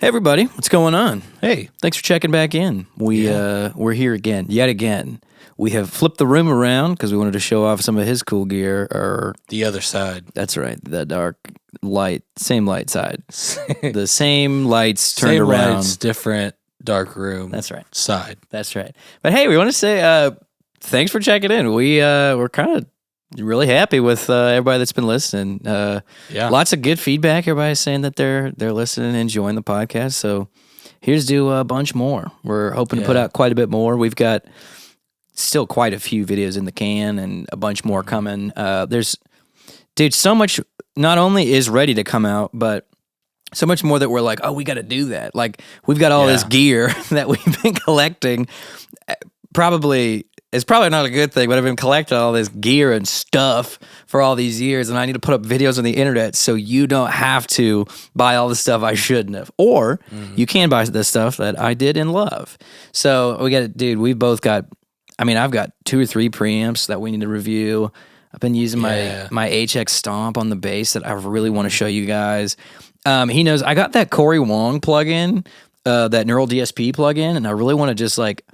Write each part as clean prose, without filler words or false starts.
Hey everybody, what's going on? Hey, Thanks for checking back in. We're here again, yet again. We have flipped the room around because we wanted to show off some of his cool gear. the other side. That's right, the dark light, same light side, the same lights turned Same around. lights, different dark room. That's right. Side. That's right. But hey, we want to say thanks for checking in. We're kind of really happy with everybody that's been listening. Yeah. Lots of good feedback. Everybody's saying that they're listening and enjoying the podcast. So here's to a bunch more. We're hoping to put out quite a bit more. We've got still quite a few videos in the can and a bunch more coming. There's so much not only is ready to come out, but so much more that we're like, oh, we got to do that. Like we've got all this gear that we've been collecting. It's probably not a good thing, but I've been collecting all this gear and stuff for all these years, and I need to put up videos on the internet so you don't have to buy all the stuff I shouldn't have. Or you can buy the stuff that I did and love. So we both got, I've got 2 or 3 preamps that we need to review. I've been using my HX Stomp on the bass that I really want to show you guys. He knows I got that Corey Wong plugin, that Neural DSP plugin, and I really want to just like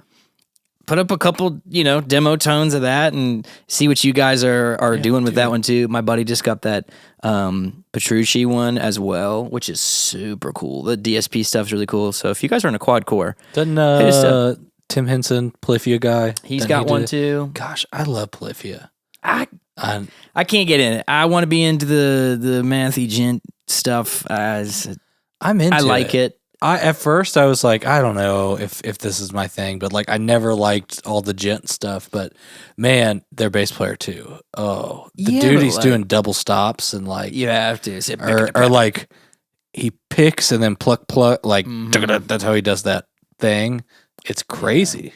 put up a couple, demo tones of that and see what you guys are doing with that one too. My buddy just got that Petrucci one as well, which is super cool. The DSP stuff's really cool. So if you guys are in a quad core, Doesn't Tim Henson, Polyphia guy, he's got one too. Gosh, I love Polyphia. I can't get in it. I want to be into the mathy gent stuff. I'm into I like it. At first I was like, I don't know if this is my thing, but like I never liked all the gent stuff. But man, their bass player too. Oh, the dude, he's doing double stops and like you have to or like he picks and then pluck like that's how he does that thing. It's crazy.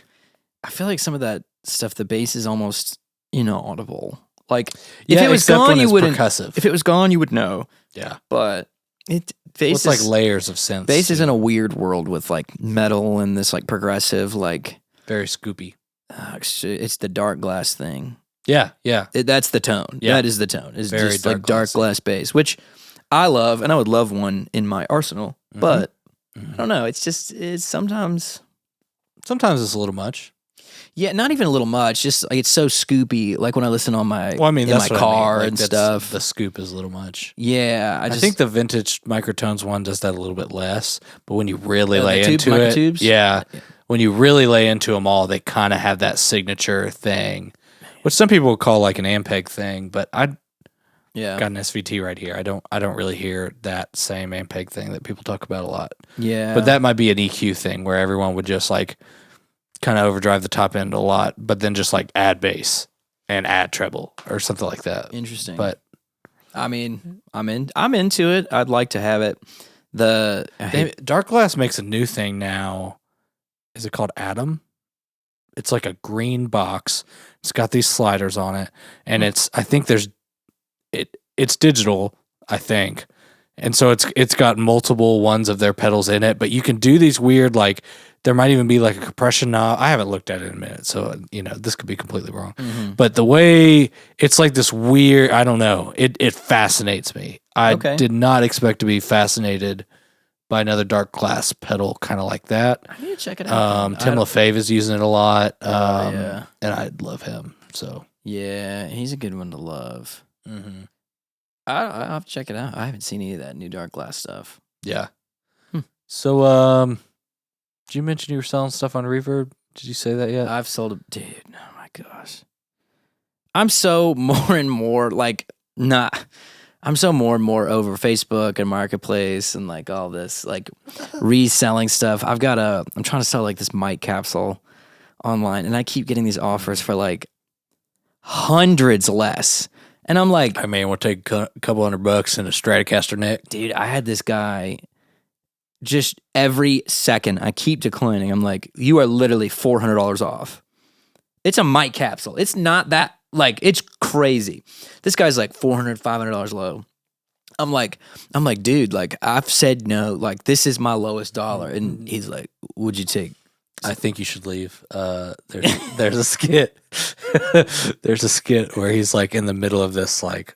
I feel like some of that stuff, the bass is almost inaudible. Like if it was gone, you wouldn't. Percussive. If it was gone, you would know. Yeah, but it's like layers of synths. Bass is in a weird world with like metal and this like progressive, like very scoopy. It's the dark glass thing. Yeah. That's the tone. Yeah. That is the tone. It's very just like dark glass bass, which I love, and I would love one in my arsenal. But I don't know. It's sometimes it's a little much. Yeah, not even a little much. Just like it's so scoopy. Like when I listen on my in my car and stuff. The scoop is a little much. Yeah, I think the vintage Microtones one does that a little bit less. But when you really lay into Microtubes? When you really lay into them all, they kind of have that signature thing, which some people would call like an Ampeg thing. But I got an SVT right here. I don't really hear that same Ampeg thing that people talk about a lot. Yeah, but that might be an EQ thing where everyone would just like kind of overdrive the top end a lot, but then just like add bass and add treble or something like that. Interesting. But I'm into it. I'd like to have it. Dark Glass makes a new thing now. Is it called Atom? It's like a green box. It's got these sliders on it, and it's digital, I think. And so it's got multiple ones of their pedals in it, but you can do these weird, like, there might even be like a compression knob. I haven't looked at it in a minute, so, this could be completely wrong. But the way it's like this weird, I don't know, it fascinates me. I did not expect to be fascinated by another dark glass pedal kind of like that. I need to check it out. Tim LaFave is using it a lot, and I love him. So yeah, he's a good one to love. I'll have to check it out. I haven't seen any of that new dark glass stuff. Yeah. So, did you mention you were selling stuff on Reverb? Did you say that yet? I've sold a dude. Oh my gosh. I'm so more and more over Facebook and Marketplace and like all this like reselling stuff. I'm trying to sell like this mic capsule online, and I keep getting these offers for like hundreds less. And I'm like, we'll take a couple $100 and a Stratocaster neck. Dude, I had this guy just every second. I keep declining. I'm like, you are literally $400 off. It's a mic capsule. It's not that, like, it's crazy. This guy's like $400, $500 low. I'm like, dude, like, I've said no. Like, this is my lowest dollar. And he's like, would you take? I think you should leave. There's a skit. There's a skit where he's like in the middle of this, like,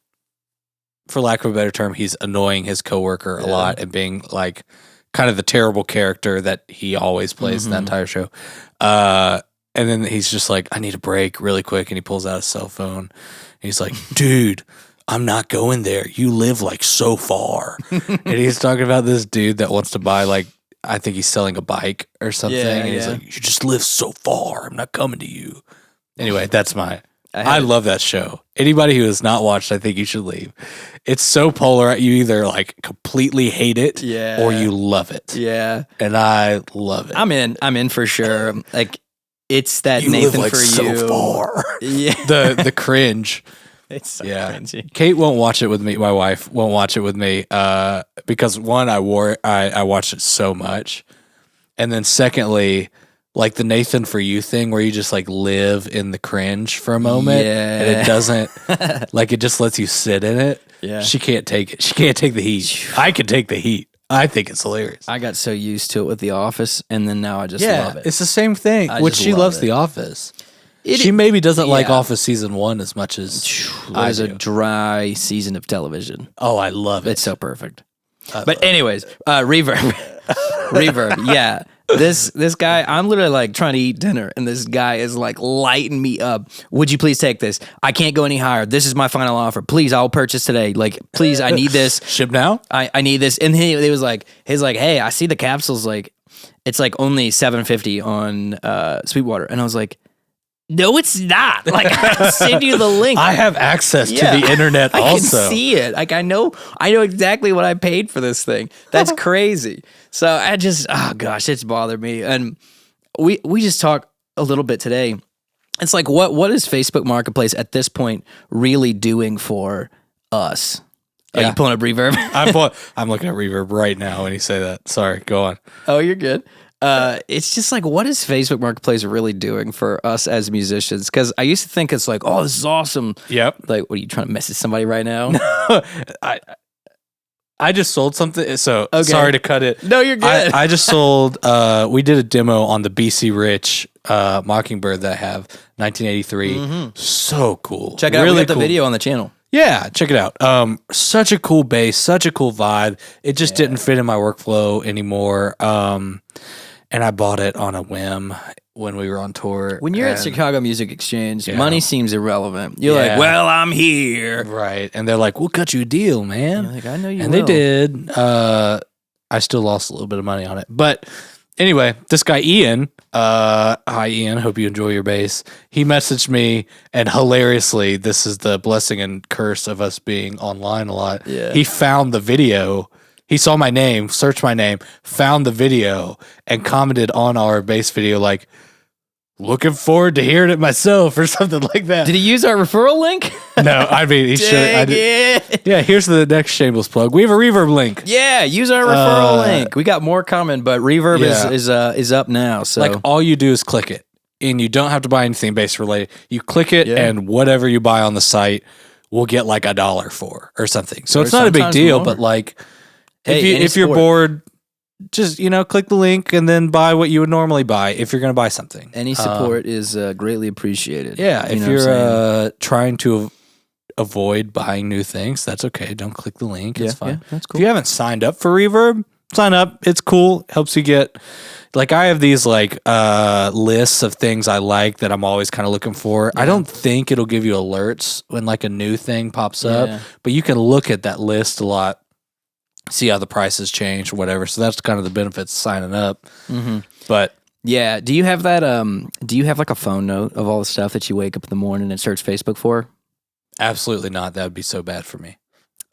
for lack of a better term, he's annoying his coworker a lot and being like kind of the terrible character that he always plays in that entire show. And then he's just like, I need a break really quick. And he pulls out his cell phone. And he's like, dude, I'm not going there. You live like so far. And he's talking about this dude that wants to buy like, I think he's selling a bike or something. And he's like, you just live so far. I'm not coming to you. Anyway, that's I love that show. Anybody who has not watched, I think you should leave. It's so polar. You either like completely hate it or you love it. Yeah. And I love it. I'm in for sure. Like, it's that you Nathan live like for so you. Far. Yeah. The cringe. It's so cringy. Kate won't watch it with me. My wife won't watch it with me because one, I watched it so much. And then secondly, like the Nathan for you thing where you just like live in the cringe for a moment and it doesn't like it just lets you sit in it. Yeah. She can't take it. She can't take the heat. I can take the heat. I think it's hilarious. I got so used to it with The Office, and then now I just love it. It's the same thing. Which she loves The Office. She maybe doesn't like Office season 1 as much as I do. A dry season of television. Oh, I love it. It's so perfect. But anyways, Reverb. Reverb, yeah. This guy, I'm literally like trying to eat dinner, and this guy is like lighting me up. Would you please take this? I can't go any higher. This is my final offer. Please, I'll purchase today. Like, please, I need this. Ship now? I need this. And he was like, hey, I see the capsules. Like, it's like only $750 on Sweetwater, and I was like, no, it's not. Like, I'll send you the link. I have access to the internet also. I can see it. Like, I know exactly what I paid for this thing. That's crazy. So I just, oh gosh, it's bothered me. And we just talked a little bit today. It's like, what is Facebook Marketplace at this point really doing for us? Are you pulling up Reverb? I'm looking at Reverb right now when you say that. Sorry, go on. Oh, you're good. It's just like, what is Facebook Marketplace really doing for us as musicians? Because I used to think it's like, oh, this is awesome. Yep. Like, what are you trying to message somebody right now? I just sold something. So sorry to cut it. No, you're good. I just sold. We did a demo on the BC Rich Mockingbird that I have 1983. Mm-hmm. So cool. Check it out. We got the video on the channel. Yeah, check it out. Such a cool bass, such a cool vibe. It just didn't fit in my workflow anymore. And I bought it on a whim when we were on tour. When you're at Chicago Music Exchange, money seems irrelevant. You're like, well, I'm here. Right. And they're like, we'll cut you a deal, man. You're like, I know you and will. they did. I still lost a little bit of money on it. But anyway, this guy, Ian, hi, Ian, hope you enjoy your bass. He messaged me, and hilariously, this is the blessing and curse of us being online a lot. Yeah. He found the video. He saw my name, searched my name, found the video, and commented on our bass video like, looking forward to hearing it myself or something like that. Did he use our referral link? No, I mean, he should. Yeah, here's the next shameless plug. We have a Reverb link. Yeah, use our referral link. We got more coming, but Reverb is up now. So like all you do is click it, and you don't have to buy anything bass related. You click it, and whatever you buy on the site, we'll get like $1 for or something. So it's not a big deal, but like if you're bored, just, click the link and then buy what you would normally buy if you're going to buy something. Any support is greatly appreciated. Yeah, if you're trying to avoid buying new things, that's okay. Don't click the link. It's fine. That's cool. If you haven't signed up for Reverb, sign up. It's cool. Helps you get, like, I have these like lists of things I like that I'm always kind of looking for. I don't think it'll give you alerts when like a new thing pops up, but you can look at that list a lot. See how the prices change or whatever. So that's kind of the benefits of signing up. Mm-hmm. But yeah, do you have that? Do you have like a phone note of all the stuff that you wake up in the morning and search Facebook for? Absolutely not. That would be so bad for me.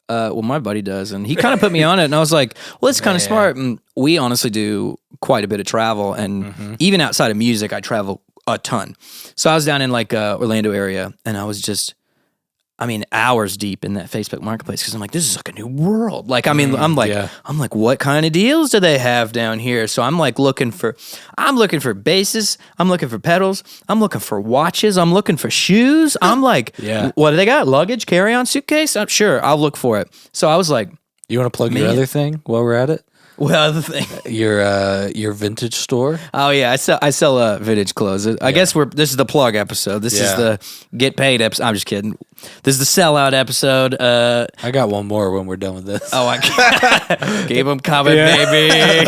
Well, my buddy does, and he kind of put me on it, and I was like, well, it's kind of smart. And we honestly do quite a bit of travel, and even outside of music, I travel a ton. So I was down in like Orlando area, and I was just, hours deep in that Facebook Marketplace because I'm like, this is like a new world. Like, I'm like, what kind of deals do they have down here? So I'm like looking for basses. I'm looking for pedals. I'm looking for watches. I'm looking for shoes. I'm like, what do they got? Luggage, carry-on, suitcase? I'm sure. I'll look for it. So I was like, you want to plug your other thing while we're at it? Well, the thing. Your vintage store. Oh yeah, I sell vintage clothes. I guess this is the plug episode. This is the get paid episode. I'm just kidding. This is the sellout episode. I got one more when we're done with this. Oh, I keep them coming, baby.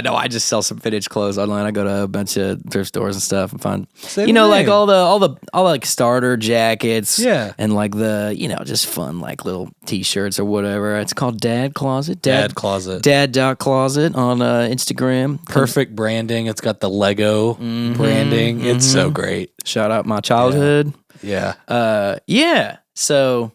No, I just sell some vintage clothes online. I go to a bunch of thrift stores and stuff and find, like all the like starter jackets, and like the just fun like little t-shirts or whatever. It's called Dad Closet. Dad Dad.closet on Instagram. Perfect branding. It's got the Lego branding. It's so great. Shout out my childhood. Yeah. So,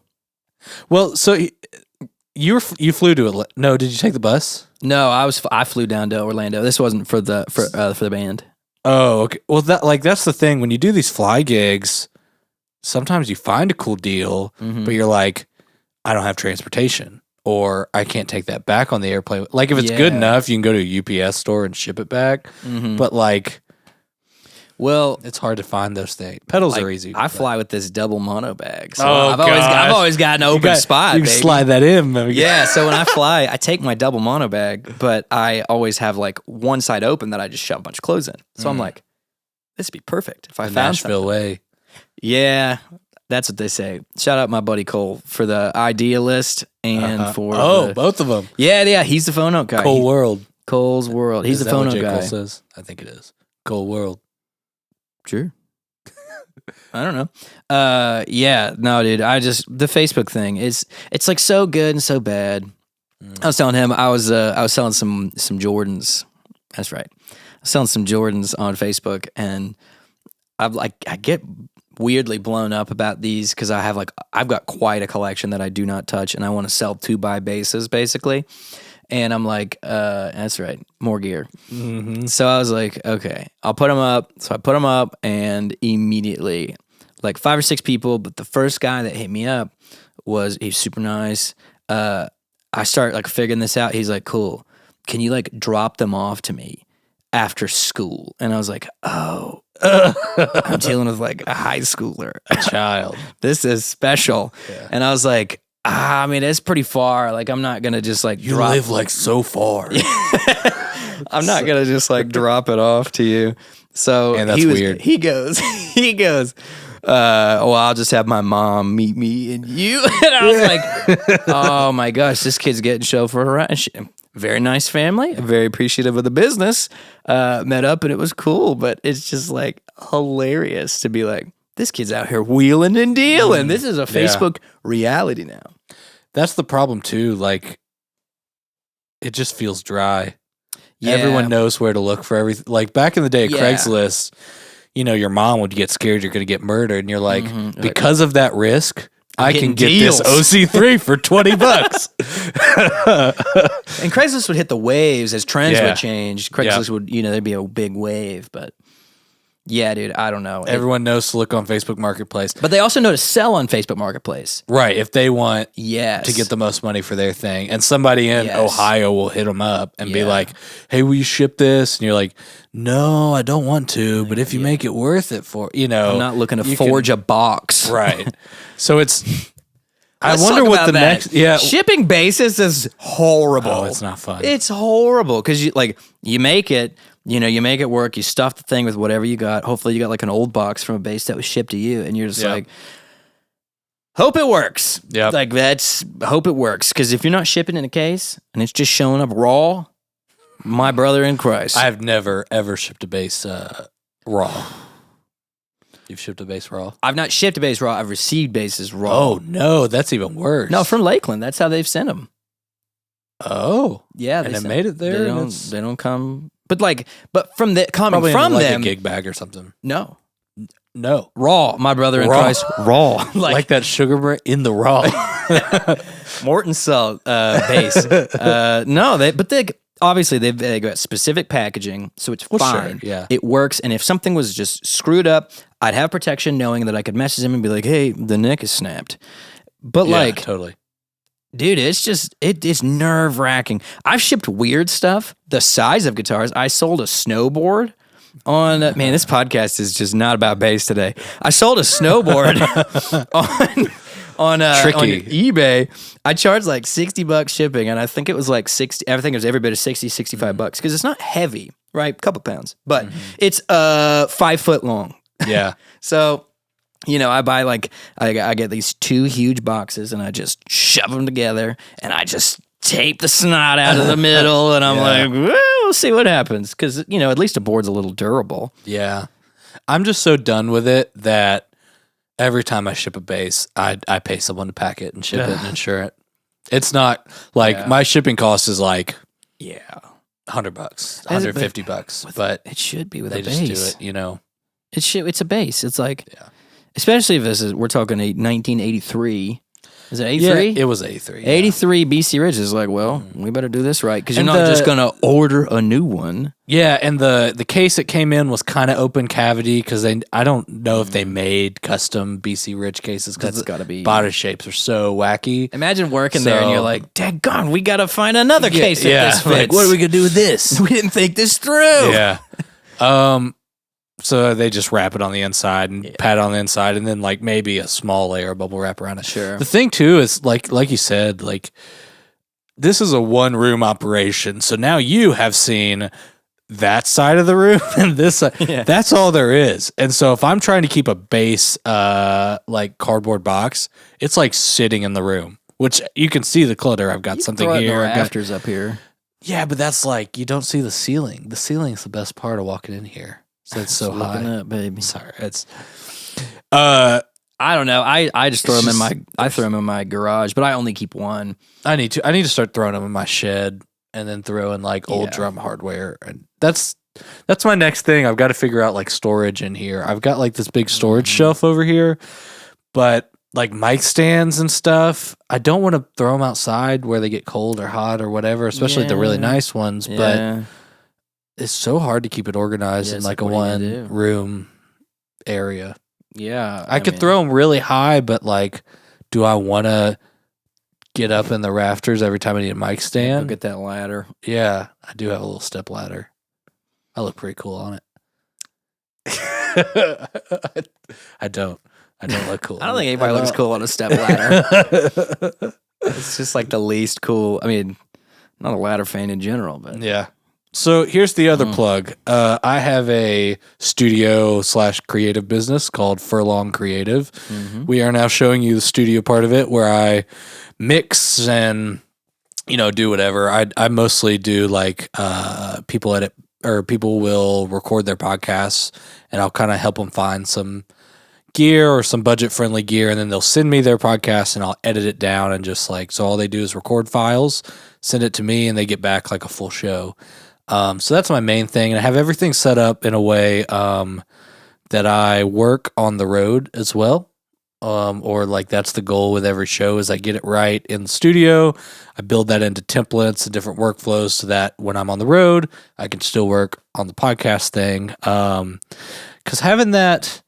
you flew to Atlanta. No, did you take the bus? No, I flew down to Orlando. This wasn't for the band. Oh, okay. Well, that's the thing. When you do these fly gigs, sometimes you find a cool deal, but you're like, I don't have transportation, or I can't take that back on the airplane. Like if it's good enough, you can go to a UPS store and ship it back. But like, well, it's hard to find those things. Pedals are easy. I fly with this double mono bag, so I've always got an open spot. You can slide that in. Yeah. So when I fly, I take my double mono bag, but I always have like one side open that I just shove a bunch of clothes in. So I'm like, this would be perfect if I found Nashville something. way. Yeah. That's what they say. Shout out my buddy Cole for the idea list and for both of them. Yeah, he's the phone note guy. Cole's World. He's the phone note guy. Cole says? I think it is. Cole World. Sure. I don't know. No, dude. The Facebook thing it's like so good and so bad. I was telling him I was selling some Jordans. That's right. I was selling some Jordans on Facebook, and I get weirdly blown up about these because I've got quite a collection that I do not touch, and I want to sell to buy bases basically. And I'm like, that's right, more gear. So I was like, okay, I'll put them up. So I put them up, and immediately, like 5 or 6 people, but the first guy that hit me up he's super nice. I start like figuring this out. He's like, cool. Can you like drop them off to me after school? And I was like, oh, I'm dealing with like a high schooler, a child. This is special. Yeah. And I was like, I mean, it's pretty far. Like, I'm not gonna just like you live like so far. I'm not gonna just like drop it off to you. So and that's weird. He goes. Well, I'll just have my mom meet me and you. And I was like, oh my gosh, this kid's getting chauffeured around. Very nice family. Very appreciative of the business. Met up and it was cool, but it's just like hilarious to be like, this kid's out here wheeling and dealing. This is a Facebook reality now. That's the problem too. Like, it just feels dry. Yeah. Everyone knows where to look for everything. Like back in the day at Craigslist, your mom would get scared you're going to get murdered. And you're like, because of that risk, I can get this OC3 for $20. And Craigslist would hit the waves as trends would change. Craigslist would, there'd be a big wave, but yeah, dude, I don't know. Everyone knows to look on Facebook Marketplace. But they also know to sell on Facebook Marketplace. Right, if they want to get the most money for their thing. And somebody in Ohio will hit them up and be like, hey, will you ship this? And you're like, no, I don't want to, but if you make it worth it for, I'm not looking to forge a box. Right. So it's... I wonder what the next... Yeah. Shipping basis is horrible. Oh, it's not fun. It's horrible because you make it... you make it work. You stuff the thing with whatever you got. Hopefully you got like an old box from a base that was shipped to you. And you're just like, hope it works. Yeah. Like hope it works. Because if you're not shipping in a case and it's just showing up raw, my brother in Christ. I have never, ever shipped a base raw. You've shipped a base raw? I've not shipped a base raw. I've received bases raw. Oh, no. That's even worse. No, from Lakland. That's how they've sent them. Oh. Yeah. And it made it there? They don't come... But from the coming probably from in them, a gig bag or something. No, raw. My brother in Christ, raw. like that sugar bread in the raw. Morton salt base. No, they obviously they've got specific packaging, so it's fine. Sure, yeah, it works. And if something was just screwed up, I'd have protection, knowing that I could message him and be like, "Hey, the neck is snapped." But totally. Dude, it's nerve-wracking. I've shipped weird stuff, the size of guitars. I sold a snowboard on... Man, this podcast is just not about bass today. I sold a snowboard on Tricky. eBay. I charged like $60 shipping, and I think it was like 60. I think it was every bit of 60, $65 because it's not heavy, right? A couple pounds, but it's 5 foot long. Yeah. So, you know, I buy like I get these 2 huge boxes, and I just shove them together, and I just tape the snot out of the middle, and I'm like, well, we'll see what happens, because you know, at least the board's a little durable. Yeah. I'm just so done with it that every time I ship a bass, I pay someone to pack it and ship it and insure it. It's not like my shipping cost is like $100, $150, but it should be with they a just bass. do it, you know. It's a bass. It's like, especially if we're talking a 1983. Is it 83? Yeah, it was 83. 83 BC Ridge is like, well, we better do this right, because you're And not just going to order a new one. Yeah, and the case it came in was kind of open cavity, because I don't know if they made custom BC Ridge cases, because That's gotta be- body shapes are so wacky. Imagine working there and you're like, daggone, we got to find another case that this fits. Like, what are we gonna do with this? We didn't think this through. Yeah. So they just wrap it on the inside and pat it on the inside, and then like maybe a small layer of bubble wrap around it. Sure. The thing too is like you said, like this is a 1-room operation. So now you have seen that side of the room and this side. That's all there is. And so if I'm trying to keep a bass like cardboard box, it's like sitting in the room, which you can see the clutter. I've got something Throw it in here. the I've got- rafters up here. Yeah, but that's like you don't see the ceiling. The ceiling is the best part of walking in here. So it's so high. Looking up, baby. Sorry, it's I don't know. I just throw them in my garage, but I only keep one. I need to start throwing them in my shed and then throw in like old drum hardware, and that's my next thing. I've got to figure out like storage in here. I've got like this big storage shelf over here, but like mic stands and stuff, I don't want to throw them outside where they get cold or hot or whatever, especially the really nice ones, but it's so hard to keep it organized in like a 1-room area. Yeah. I could throw them really high, but like, do I want to get up in the rafters every time I need a mic stand? Look at that ladder. Yeah, I do have a little step ladder. I look pretty cool on it. I don't look cool. I don't think anybody looks cool on a step ladder. It's just like the least cool. I mean, not a ladder fan in general, but Yeah. So here's the other plug. I have a studio/creative business called Furlong Creative. We are now showing you the studio part of it, where I mix and do whatever. I mostly do like people edit, or people will record their podcasts, and I'll kind of help them find some gear or some budget friendly gear, and then they'll send me their podcast and I'll edit it down, and just like, so all they do is record files, send it to me, and they get back like a full show. So that's my main thing, and I have everything set up in a way that I work on the road as well, or like that's the goal with every show, is I get it right in the studio. I build that into templates and different workflows so that when I'm on the road, I can still work on the podcast thing. Because having that,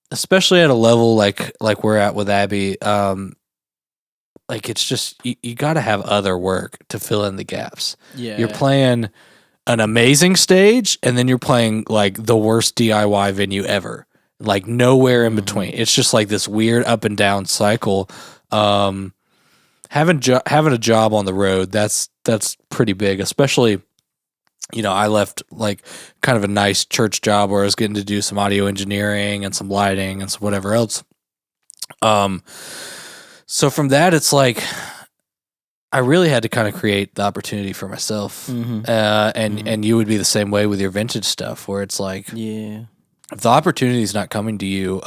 especially at a level like we're at with Abby, like it's just you got to have other work to fill in the gaps. yeah, You're playing an amazing stage, and then you're playing like the worst DIY venue ever, like nowhere in between. It's just like this weird up and down cycle. Having a job on the road, that's pretty big, especially, I left like kind of a nice church job where I was getting to do some audio engineering and some lighting and some whatever else. So from that, it's like, I really had to kind of create the opportunity for myself. And you would be the same way with your vintage stuff, where it's like, if the opportunity is not coming to you,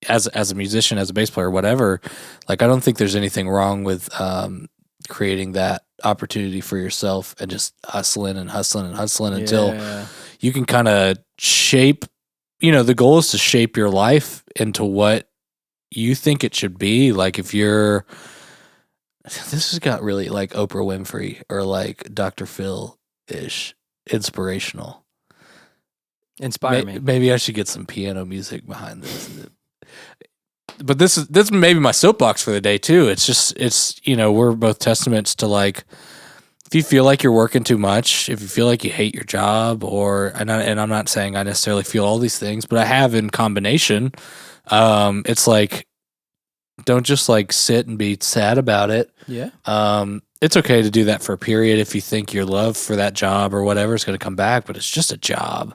as a musician, as a bass player, whatever, like, I don't think there's anything wrong with, creating that opportunity for yourself and just hustling until you can kind of shape, the goal is to shape your life into what you think it should be. Like, if you're, this has got really like Oprah Winfrey or like Dr. Phil-ish inspirational. Inspire me. Maybe I should get some piano music behind this. But this may be my soapbox for the day too. It's we're both testaments to, like, if you feel like you're working too much, if you feel like you hate your job, and I'm not saying I necessarily feel all these things, but I have in combination. It's like, Don't just like sit and be sad about it. Yeah. It's okay to do that for a period if you think your love for that job or whatever is going to come back, but it's just a job.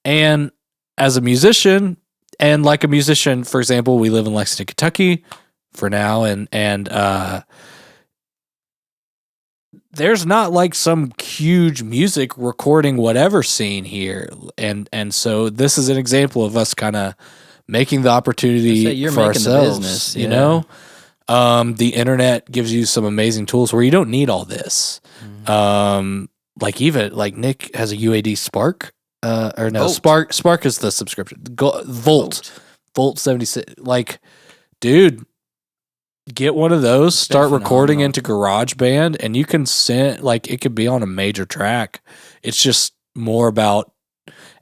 And as a musician, and like a musician, for example, we live in Lexington, Kentucky for now, and there's not like some huge music recording whatever scene here. And so this is an example of us kind of making the opportunity for ourselves, business, you know? The internet gives you some amazing tools where you don't need all this. Like even like Nick has a UAD Spark, or no, Volt. Spark is the subscription. Volt 76. Like, dude, get one of those, start recording into GarageBand, and you can send, like, it could be on a major track. It's just more about,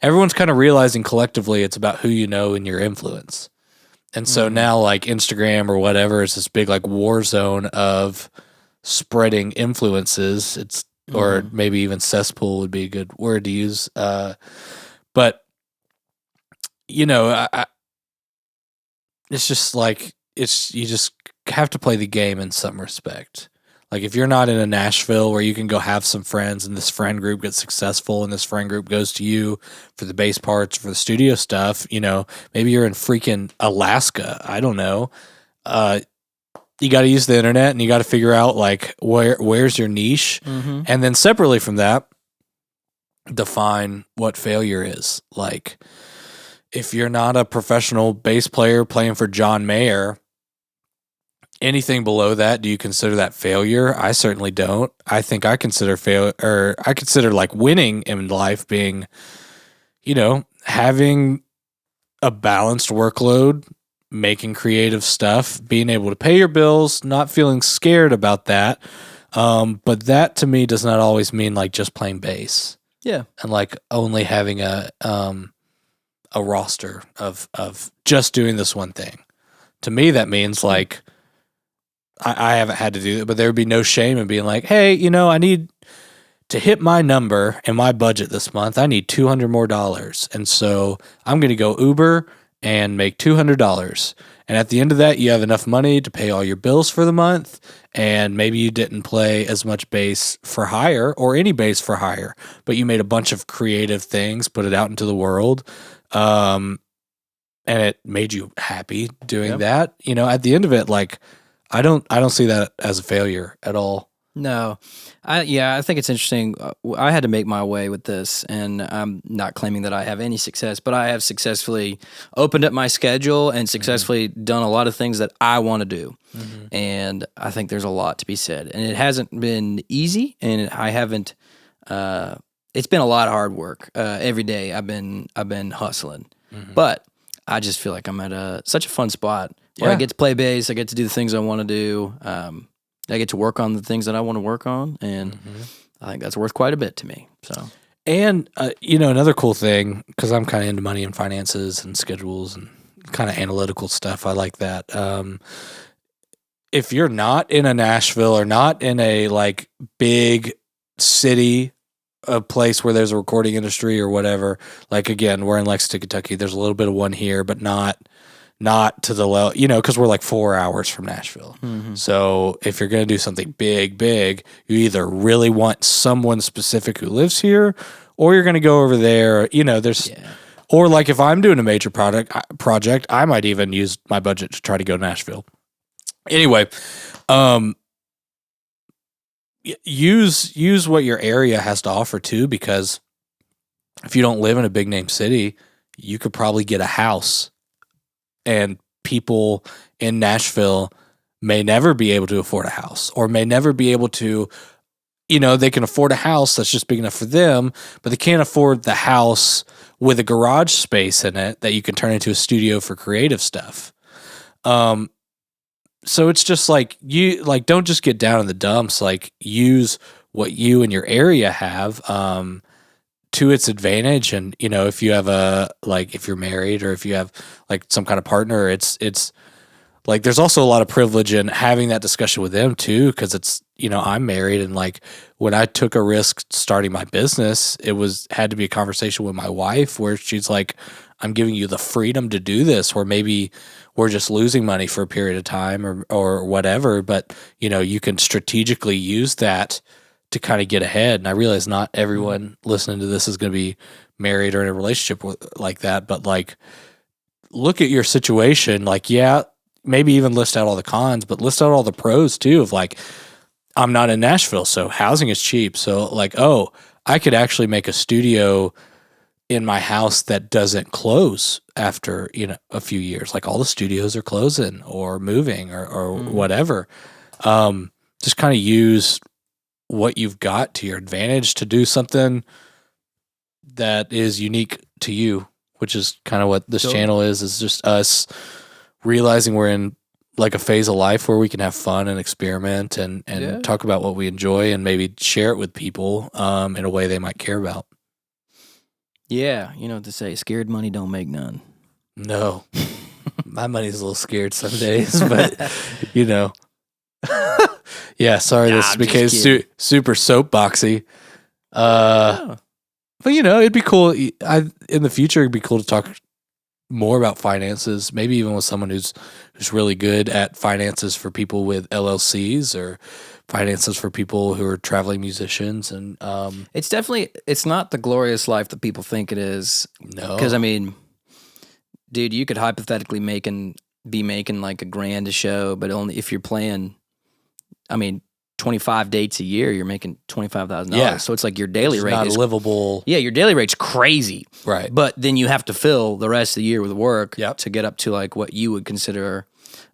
everyone's kind of realizing collectively it's about who you know and your influence. And so now, like, Instagram or whatever is this big, like, war zone of spreading influences. It's, or maybe even cesspool would be a good word to use. But, you know, it's just like, you just have to play the game in some respect. Like, if you're not in a Nashville where you can go have some friends and this friend group gets successful and this friend group goes to you for the bass parts, for the studio stuff, you know, maybe you're in freaking Alaska. I don't know. You got to use the internet and you got to figure out, like, where's your niche. And then separately from that, define what failure is. Like, if you're not a professional bass player playing for John Mayer, anything below that, do you consider that failure? I certainly don't. I think I consider failure, or I consider like winning in life being, you know, having a balanced workload, making creative stuff, being able to pay your bills, not feeling scared about that. But that to me does not always mean like just playing bass. Yeah. And like only having a roster of just doing this one thing. To me, that means like, I haven't had to do it, but there would be no shame in being like, hey, you know, I need to hit my number and my budget this month. I need $200 more. And so I'm going to go Uber and make $200. And at the end of that, you have enough money to pay all your bills for the month. And maybe you didn't play as much bass for hire or any bass for hire, but you made a bunch of creative things, put it out into the world. And it made you happy doing that. You know, at the end of it, like, I don't see that as a failure at all. No. I think it's interesting. I had to make my way with this, and I'm not claiming that I have any success, but I have successfully opened up my schedule and successfully done a lot of things that I want to do. And I think there's a lot to be said. And it hasn't been easy, and I haven't it's been a lot of hard work. Every day I've been hustling. But I just feel like I'm at such a fun spot where I get to play bass, I get to do the things I want to do. I get to work on the things that I want to work on, and I think that's worth quite a bit to me. So, and you know, another cool thing, because I'm kind of into money and finances and schedules and kind of analytical stuff. I like that. If you're not in a Nashville or not in a like big city, a place where there's a recording industry or whatever, like again, we're in Lexington, Kentucky. There's a little bit of one here, but not to the level, you know, because we're like 4 hours from Nashville. So if you're going to do something big, you either really want someone specific who lives here, or you're going to go over there. You know, there's, or like if I'm doing a major project, I might even use my budget to try to go to Nashville. Anyway, use what your area has to offer too, because if you don't live in a big name city, you could probably get a house. And people in Nashville may never be able to afford a house, or may never be able to, you know, they can afford a house that's just big enough for them, but they can't afford the house with a garage space in it that you can turn into a studio for creative stuff. So it's just like, don't just get down in the dumps, like use what you and your area have, to its advantage. And, you know, if you have if you're married or if you have like some kind of partner, it's like, there's also a lot of privilege in having that discussion with them too. 'Cause I'm married, and like when I took a risk starting my business, had to be a conversation with my wife where she's like, I'm giving you the freedom to do this, where maybe we're just losing money for a period of time or whatever, but you can strategically use that to kind of get ahead. And I realize not everyone listening to this is going to be married or in a relationship like that, but like, look at your situation. Like, yeah, maybe even list out all the cons, but list out all the pros too of like, I'm not in Nashville, so housing is cheap. So like, oh, I could actually make a studio in my house that doesn't close after, a few years. Like all the studios are closing or moving or whatever. Just kind of use what you've got to your advantage to do something that is unique to you, which is kind of what this channel is just us realizing we're in like a phase of life where we can have fun and experiment and talk about what we enjoy and maybe share it with people in a way they might care about. Yeah, you know what to say. Scared money don't make none. No. My money's a little scared some days, but yeah, sorry this became super soapboxy. But it'd be cool. In the future, it'd be cool to talk more about finances, maybe even with someone who's really good at finances for people with LLCs or finances for people who are traveling musicians. And it's not the glorious life that people think it is. No, because I mean, dude, you could hypothetically be making like $1,000 a show, but only if you're playing. I mean, 25 dates a year, you're making $25,000. Yeah. So it's like your daily rate not is livable. Yeah, your daily rate's crazy. Right. But then you have to fill the rest of the year with work Yep. to get up to like what you would consider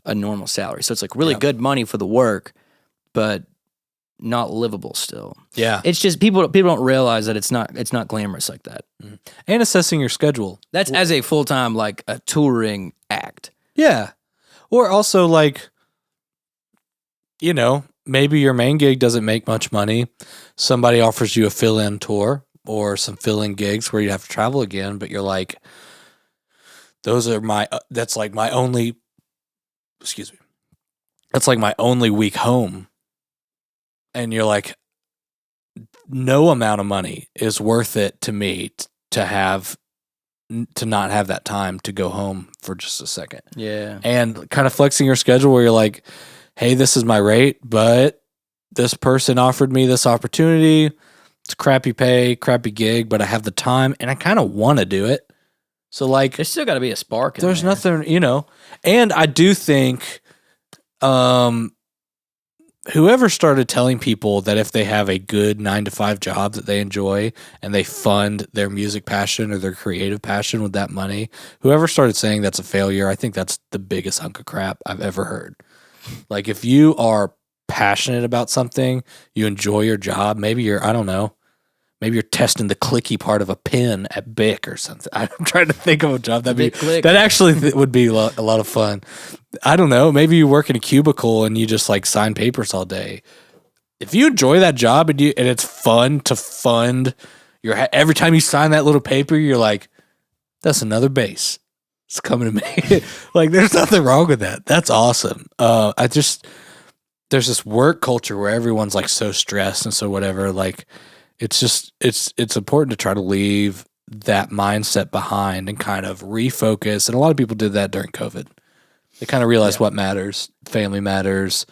a normal salary. So it's like really good money for the work, but not livable still. Yeah. It's just people don't realize that it's not glamorous like that. And assessing your schedule. That's as a full-time like a touring act. Yeah. Or also like maybe your main gig doesn't make much money. Somebody offers you a fill-in tour or some fill-in gigs where you have to travel again, but you're like, that's like my only week home. And you're like, no amount of money is worth it to me to not have that time to go home for just a second. Yeah. And kind of flexing your schedule where you're like, hey, this is my rate, but this person offered me this opportunity. It's crappy pay, crappy gig, but I have the time and I kind of want to do it. So like, there's still got to be a spark in there's there. nothing, and I do think whoever started telling people that if they have a good 9-to-5 job that they enjoy and they fund their music passion or their creative passion with that money, whoever started saying that's a failure, I think that's the biggest hunk of crap I've ever heard. Like if you are passionate about something, you enjoy your job, maybe you're testing the clicky part of a pen at Bic or something. I'm trying to think of a job that actually would be a lot of fun. I don't know. Maybe you work in a cubicle and you just like sign papers all day. If you enjoy that job and it's fun to fund every time you sign that little paper, you're like, that's another bass. It's coming to me. Like there's nothing wrong with that. That's awesome. There's this work culture where everyone's like so stressed and so whatever. Like it's important to try to leave that mindset behind and kind of refocus. And a lot of people did that during COVID. They kind of realized what matters. Family matters.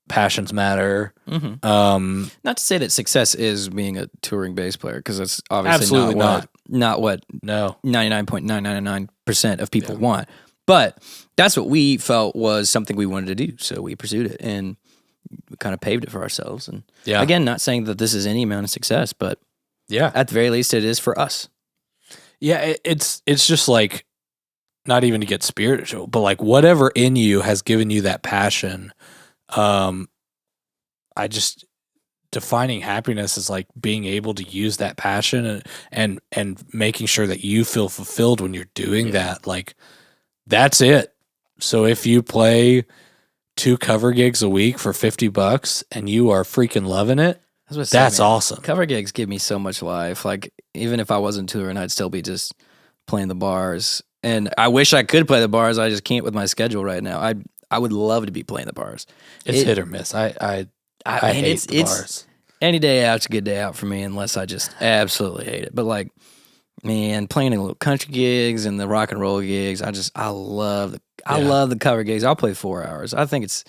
Passions matter. Mm-hmm. Not to say that success is being a touring bass player, because that's obviously absolutely not what 99.999% of people want. But that's what we felt was something we wanted to do, so we pursued it and we kind of paved it for ourselves. And again, not saying that this is any amount of success, but at the very least, it is for us. Yeah, it's just like, not even to get spiritual, but like whatever in you has given you that passion. Defining happiness is like being able to use that passion and making sure that you feel fulfilled when you're doing that. Like that's it. So if you play 2 cover gigs a week for $50 and you are freaking loving it, that's awesome. Cover gigs give me so much life. Like even if I wasn't touring, I'd still be just playing the bars. And I wish I could play the bars. I just can't with my schedule right now. I would love to be playing the bars. It's hit or miss. I I mean, hate the bars. Any day out's a good day out for me, unless I just absolutely hate it. But like, man, playing in little country gigs and the rock and roll gigs, I love the cover gigs. I'll play 4 hours. I think it's.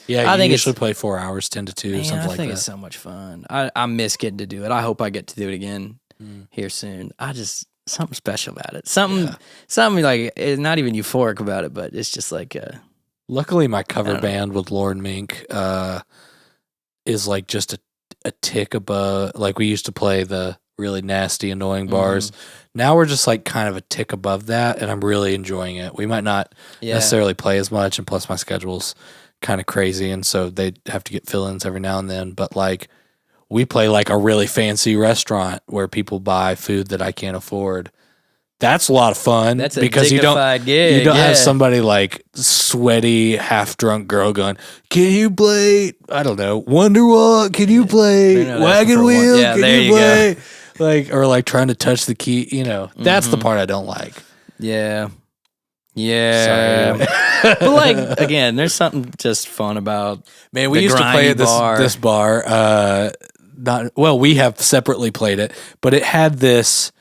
Yeah, I usually play 4 hours, 10 to 2, man, something like that. I think it's so much fun. I miss getting to do it. I hope I get to do it again here soon. Something special about it. Something like, it's not even euphoric about it, but it's just like. Luckily, my cover band with Lauren Mink is like just a tick above. Like we used to play the really nasty, annoying bars. Now we're just like kind of a tick above that, and I'm really enjoying it. We might not necessarily play as much, and plus my schedule's kind of crazy, and so they have to get fill-ins every now and then. But like we play like a really fancy restaurant where people buy food that I can't afford. That's a lot of fun. That's a because dignified gig. You don't have somebody like sweaty, half drunk girl going, "Can you play? I don't know, Wonderwall? Can you play Wagon Wheel? Yeah, can you play?" Like, or like trying to touch the key. You know, that's the part I don't like. Yeah. But like, again, there's something just fun about. Man, we used to play at this bar. We have separately played it, but it had this.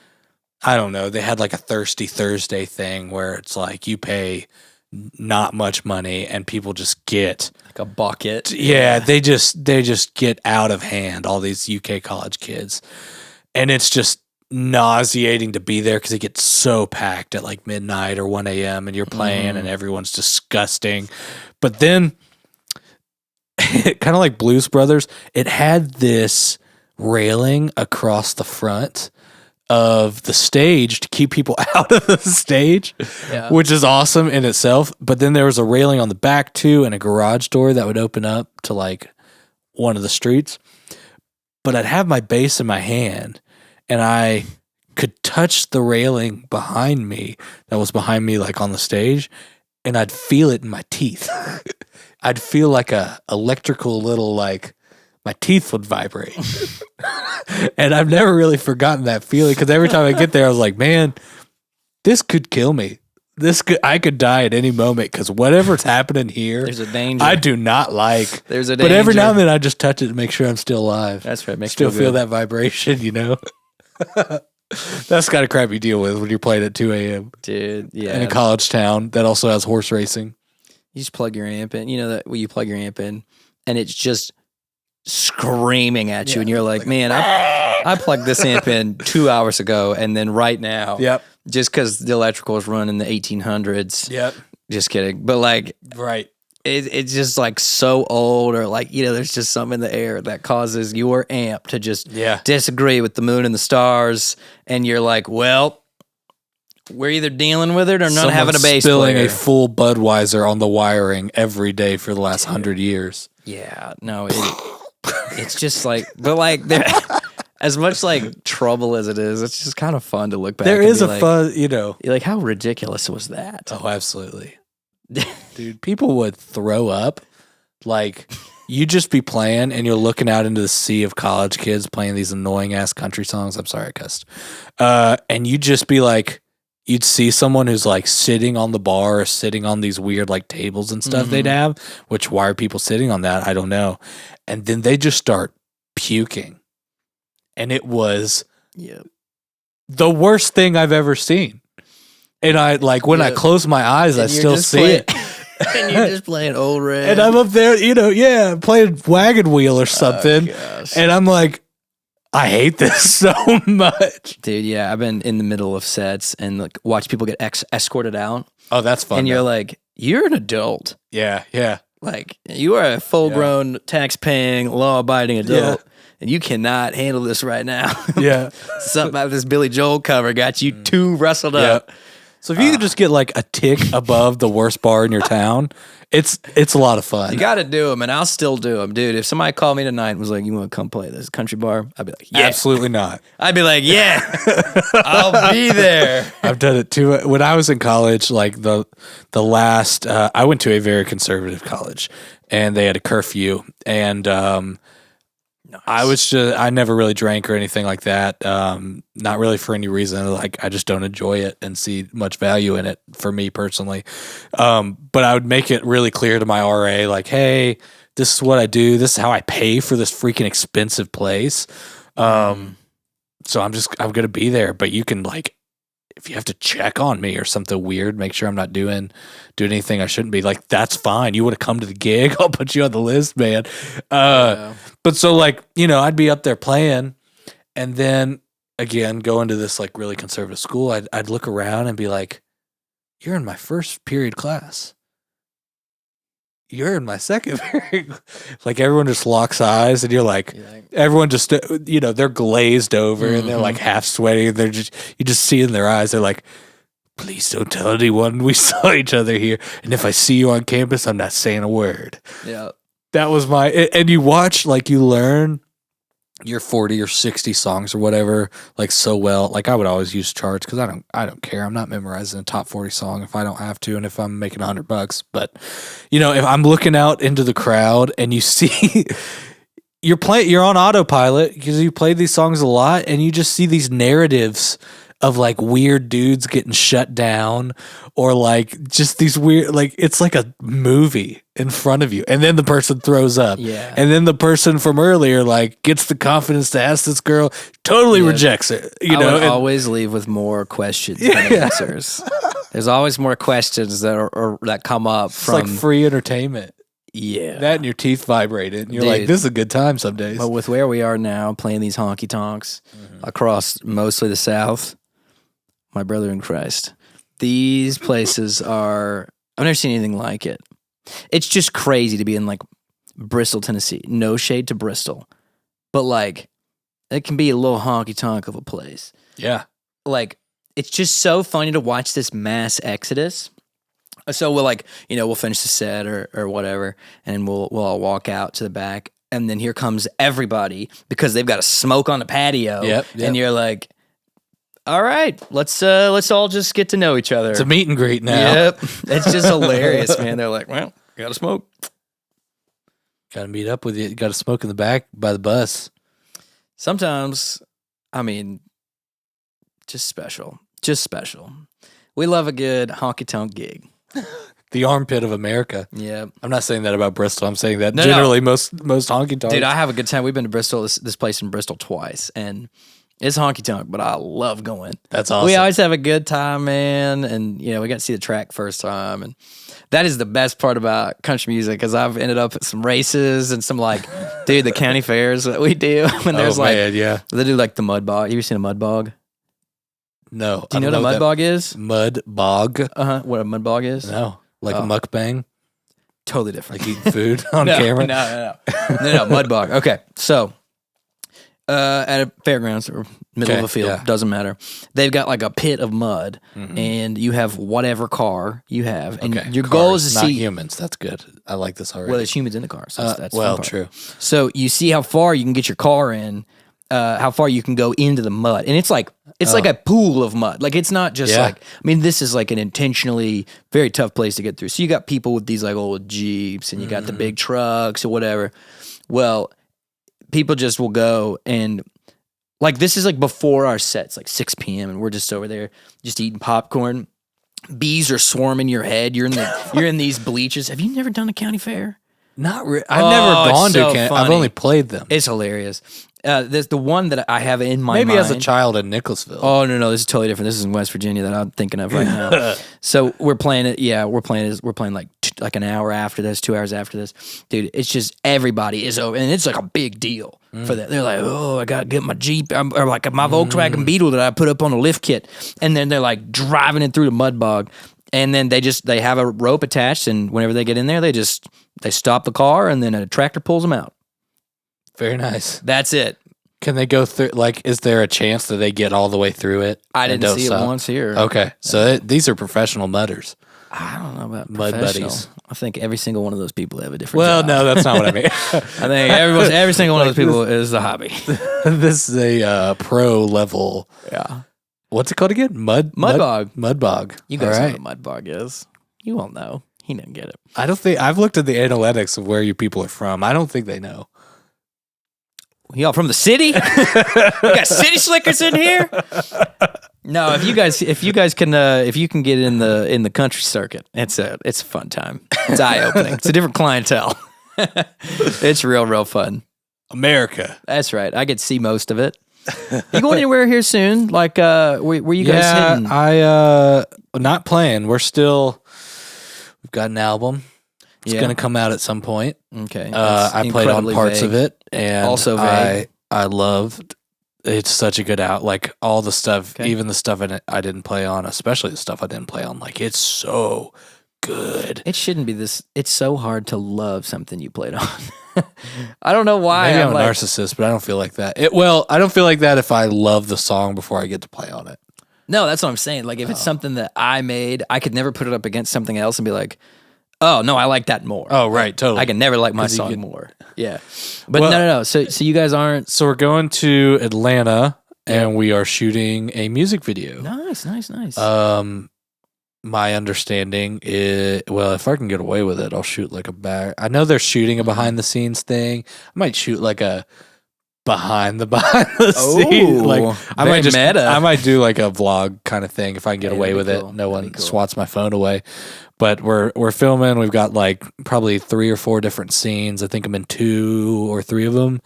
I don't know. They had like a Thirsty Thursday thing where it's like you pay not much money and people just get like a bucket. Yeah, they just get out of hand. All these UK college kids, and it's just nauseating to be there because it gets so packed at like midnight or 1 a.m. and you're playing and everyone's disgusting. But then, kind of like Blues Brothers, it had this railing across the front of the stage to keep people out of the stage, which is awesome in itself. But then there was a railing on the back too, and a garage door that would open up to like one of the streets. But I'd have my bass in my hand, and I could touch the railing behind me that was behind me, like on the stage, and I'd feel it in my teeth. I'd feel like a electrical little like. My teeth would vibrate. And I've never really forgotten that feeling because every time I get there, I was like, man, this could kill me. I could die at any moment because whatever's happening here, there's a danger. I do not like. There's a danger. But every now and then I just touch it to make sure I'm still alive. That's right. Makes still feel that vibration, you know? That's got a crappy deal with when you're playing at 2 a.m. Dude, yeah. In a college town that also has horse racing. You just plug your amp in. You know that when you plug your amp in and it's just screaming at you and you're like, man, I plugged this amp in 2 hours ago and then right now, just because the electrical is run in the 1800s. Just kidding. But like, right. It's just like so old, or like, you know, there's just something in the air that causes your amp to just disagree with the moon and the stars. And you're like, well, we're either dealing with it or not having a bass spilling player. A full Budweiser on the wiring every day for the last 100 years. Yeah, no, it's just like, but like, as much like trouble as it is, it's just kind of fun to look back. There is a like, fun, you know. You're like, how ridiculous was that? Oh, absolutely. Dude, people would throw up. Like, you just be playing and you're looking out into the sea of college kids playing these annoying ass country songs. I'm sorry, I cussed. And you'd just be like, you'd see someone who's like sitting on the bar or sitting on these weird like tables and stuff they'd have, which why are people sitting on that? I don't know. And then they just start puking. And it was the worst thing I've ever seen. And I like when I close my eyes, I still see it. And you're just playing Old Red. And I'm up there, you know, playing Wagon Wheel or something. And I'm like, I hate this so much. Dude, yeah, I've been in the middle of sets and like watch people get escorted out. Oh, that's fun. And you're like, you're an adult. Yeah, yeah. Like, you are a full-grown, tax-paying, law-abiding adult. And you cannot handle this right now. Yeah. Something about this Billy Joel cover got you too rustled up. So if you could just get like a tick above the worst bar in your town, it's a lot of fun. You got to do them, and I'll still do them. Dude, if somebody called me tonight and was like, you want to come play this country bar? I'd be like, yeah. Absolutely not. I'd be like, yeah, I'll be there. I've done it too. When I was in college, like the last, I went to a very conservative college, and they had a curfew, and nice. I never really drank or anything like that. Not really for any reason. Like, I just don't enjoy it and see much value in it for me personally. But I would make it really clear to my RA, like, hey, This is what I do. This is how I pay for this freaking expensive place. So I'm going to be there, but you can like, if you have to check on me or something weird, make sure I'm not doing anything I shouldn't be, like, that's fine. You want to come to the gig? I'll put you on the list, man. But so like, I'd be up there playing, and then again, going to this like really conservative school, I'd look around and be like, you're in my first period class. You're in my second period. Like, everyone just locks eyes, and you're like, everyone just, they're glazed over and they're like half sweating. And you just see in their eyes, they're like, please don't tell anyone we saw each other here. And if I see you on campus, I'm not saying a word. Yeah. That was and you watch, like, you learn your 40 or 60 songs or whatever, like, so well. Like, I would always use charts because I don't care. I'm not memorizing a top 40 song if I don't have to, and if I'm making $100. But if I'm looking out into the crowd and you see you're on autopilot because you played these songs a lot, and you just see these narratives of like weird dudes getting shut down, or like just these weird, like, it's like a movie in front of you, and then the person throws up, and then the person from earlier like gets the confidence to ask this girl, totally rejects it. I would always leave with more questions than answers. There's always more questions that come up it's from like free entertainment. Yeah, that and your teeth vibrated, and you're like, this is a good time some days. But with where we are now, playing these honky tonks across mostly the South, my brother in Christ, these places I've never seen anything like it. It's just crazy to be in like Bristol, Tennessee. No shade to Bristol, but like, it can be a little honky tonk of a place. Yeah. Like, it's just so funny to watch this mass exodus. So we'll like, we'll finish the set or whatever, and we'll all walk out to the back, and then here comes everybody because they've got a smoke on the patio. Yep. And you're like, all right, let's all just get to know each other. It's a meet and greet now. Yep. It's just hilarious, man. They're like, well, gotta smoke. Gotta meet up with you. Gotta smoke in the back by the bus. Sometimes, just special. Just special. We love a good honky-tonk gig. The armpit of America. Yeah. I'm not saying that about Bristol. I'm saying that generally most honky-tonks. Dude, I have a good time. We've been to Bristol, this place in Bristol twice, and it's honky-tonk, but I love going. That's awesome. We always have a good time, man, and, we got to see the track first time, and that is the best part about country music, because I've ended up at some races and some, like, the county fairs that we do, and there's they do, like, the mud bog. Have you seen a mud bog? No. Do you know what a mud bog is? Mud bog? What a mud bog is? No. Like a mukbang? Totally different. Like eating food on camera? No, mud bog. Okay, so at a fairgrounds or middle of a field, doesn't matter. They've got like a pit of mud, and you have whatever car you have, and your goal is to not see humans. That's good. I like this already. Well, there's humans in the car, so that's true. So you see how far you can get your car in, how far you can go into the mud, and it's like a pool of mud. Like, it's not just like, this is like an intentionally very tough place to get through. So you got people with these like old Jeeps, and you got the big trucks or whatever. Well, people just will go, and like, this is like before our sets, like 6 p.m., and we're just over there just eating popcorn. Bees are swarming your head. You're in these bleachers. Have you never done a county fair? Not really. I've never gone to camp. I've only played them. It's hilarious. There's the one that I have in my mind. Maybe as a child in Nicholasville. Oh, no, this is totally different. This is in West Virginia that I'm thinking of right now. So we're playing it. Yeah, we're playing like an hour after this, 2 hours after this. Dude, it's just everybody is over, and it's like a big deal for that. They're like, oh, I got to get my Jeep, or like my Volkswagen Beetle that I put up on a lift kit. And then they're like driving it through the mud bog. And then they have a rope attached, and whenever they get in there, they stop the car, and then a tractor pulls them out. Very nice. That's it. Can they go through, like, is there a chance that they get all the way through it? I didn't see it once here. Okay. So these are professional mudders. I don't know about mud buddies. I think every single one of those people have a different job. No, that's not what I mean. I think every single one of those people is a hobby. This is a pro level. Yeah. What's it called again? Mud bog. Mud bog. You guys know what a mud bog is. You won't know. He didn't get it. I don't think I've looked at the analytics of where you people are from. I don't think they know. Y'all from the city? We got city slickers in here. No, if you can get in the country circuit, it's a fun time. It's eye opening. It's a different clientele. It's real fun. America. That's right. I could see most of it. You going anywhere here soon? Like, where you guys hitting? Not playing. We've got an album. It's going to come out at some point. Okay. I played on parts of it, and also vague. I loved. It's such a good out. Like all the stuff, even the stuff in it I didn't play on, especially the stuff I didn't play on. Like it's so good. It shouldn't be this. It's so hard to love something you played on. I don't know why. Maybe I'm a narcissist, but I don't feel like that. I don't feel like that if I love the song before I get to play on it. No, that's what I'm saying. Like if it's something that I made, I could never put it up against something else and be like, oh no, I like that more. Oh right, totally. I can never like my song more. Yeah, but no. So you guys aren't. So we're going to Atlanta and we are shooting a music video. Nice. My understanding is, well, if I can get away with it, I'll shoot like a back. I know they're shooting a behind the scenes thing. I might shoot like a behind the scenes. Like I might do like a vlog kind of thing if I can get away with it. No one swats my phone away. But we're filming. We've got like probably 3 or 4 different scenes. I think I'm in 2 or 3 of them.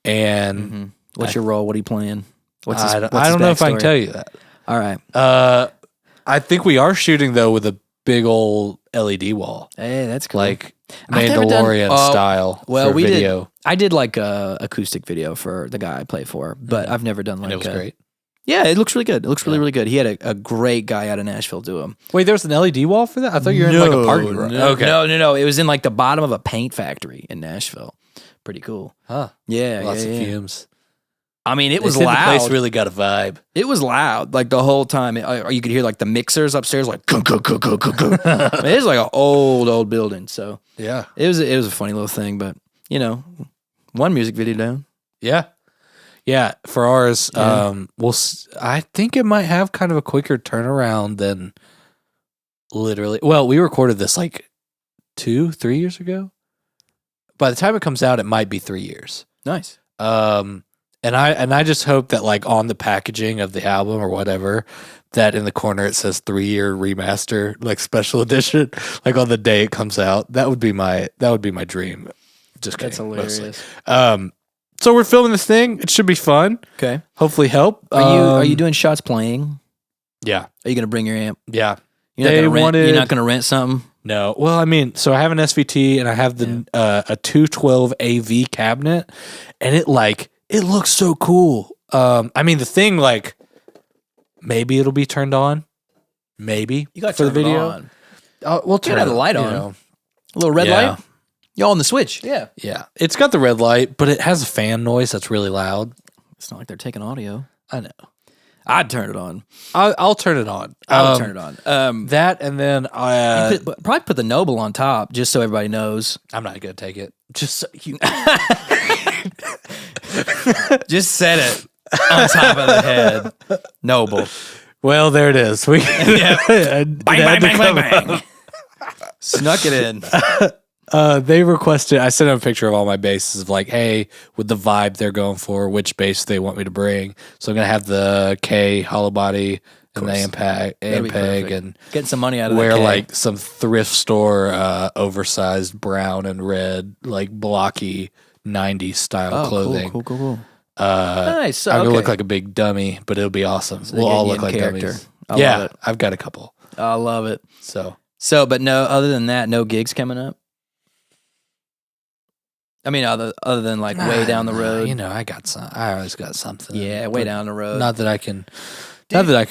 And what's your role? What are you playing? I don't know if I can tell you that. All right. I think we are shooting though with a big old LED wall. Hey, that's cool. Like Mandalorian style. Well, we video. I did like a acoustic video for the guy I play for, but I've never done like. And it was great. Yeah, it looks really good. It looks really good. He had a great guy out of Nashville do him. Wait, there was an LED wall for that? I thought you were in like a party room. Okay. No. It was in like the bottom of a paint factory in Nashville. Pretty cool. Huh. Yeah. Lots of fumes. I mean, it was loud. The place really got a vibe. It was loud, like the whole time. You could hear like the mixers upstairs, like I mean, it's like an old building. So yeah, it was a funny little thing, but one music video down. Yeah. For ours, I think it might have kind of a quicker turnaround than literally. Well, we recorded this like 2-3 years ago. By the time it comes out, it might be 3 years. Nice. And I just hope that like on the packaging of the album or whatever, that in the corner it says 3-year remaster, like special edition, like on the day it comes out. That would be my dream. Just kidding. That's hilarious. Mostly. So we're filming this thing. It should be fun. Okay. Hopefully help. Are you doing shots playing? Yeah. Are you gonna bring your amp? Yeah. You're not gonna rent something? No. Well, I mean, so I have an SVT and I have the a 212 AV cabinet, and it looks so cool. I mean, the thing, like, maybe it'll be turned on. Maybe. You got for the video. On. We'll turn the light on. A little red light. Y'all on the switch. Yeah. Yeah. It's got the red light, but it has a fan noise that's really loud. It's not like they're taking audio. I know. I'd turn it on. I'll turn it on. I'll turn it on. That and then probably put the Noble on top just so everybody knows. I'm not gonna take it. Just so you just set it on top of the head. Noble. Well, there it is. We bang, bang. Snuck it in. They requested, I sent them a picture of all my basses of like, hey, with the vibe they're going for, which bass they want me to bring. So I'm going to have the K Hollowbody and the Ampeg and getting some money out of wear the K. like some thrift store oversized brown and red, like blocky 90s style clothing. Cool. Nice. I'm going to look like a big dummy, but it'll be awesome. We'll all look like dummies. Love it. I've got a couple. I love it. So, but no, other than that, no gigs coming up? I mean, other than like way down the road. I always got something. Yeah, way down the road. Not that I can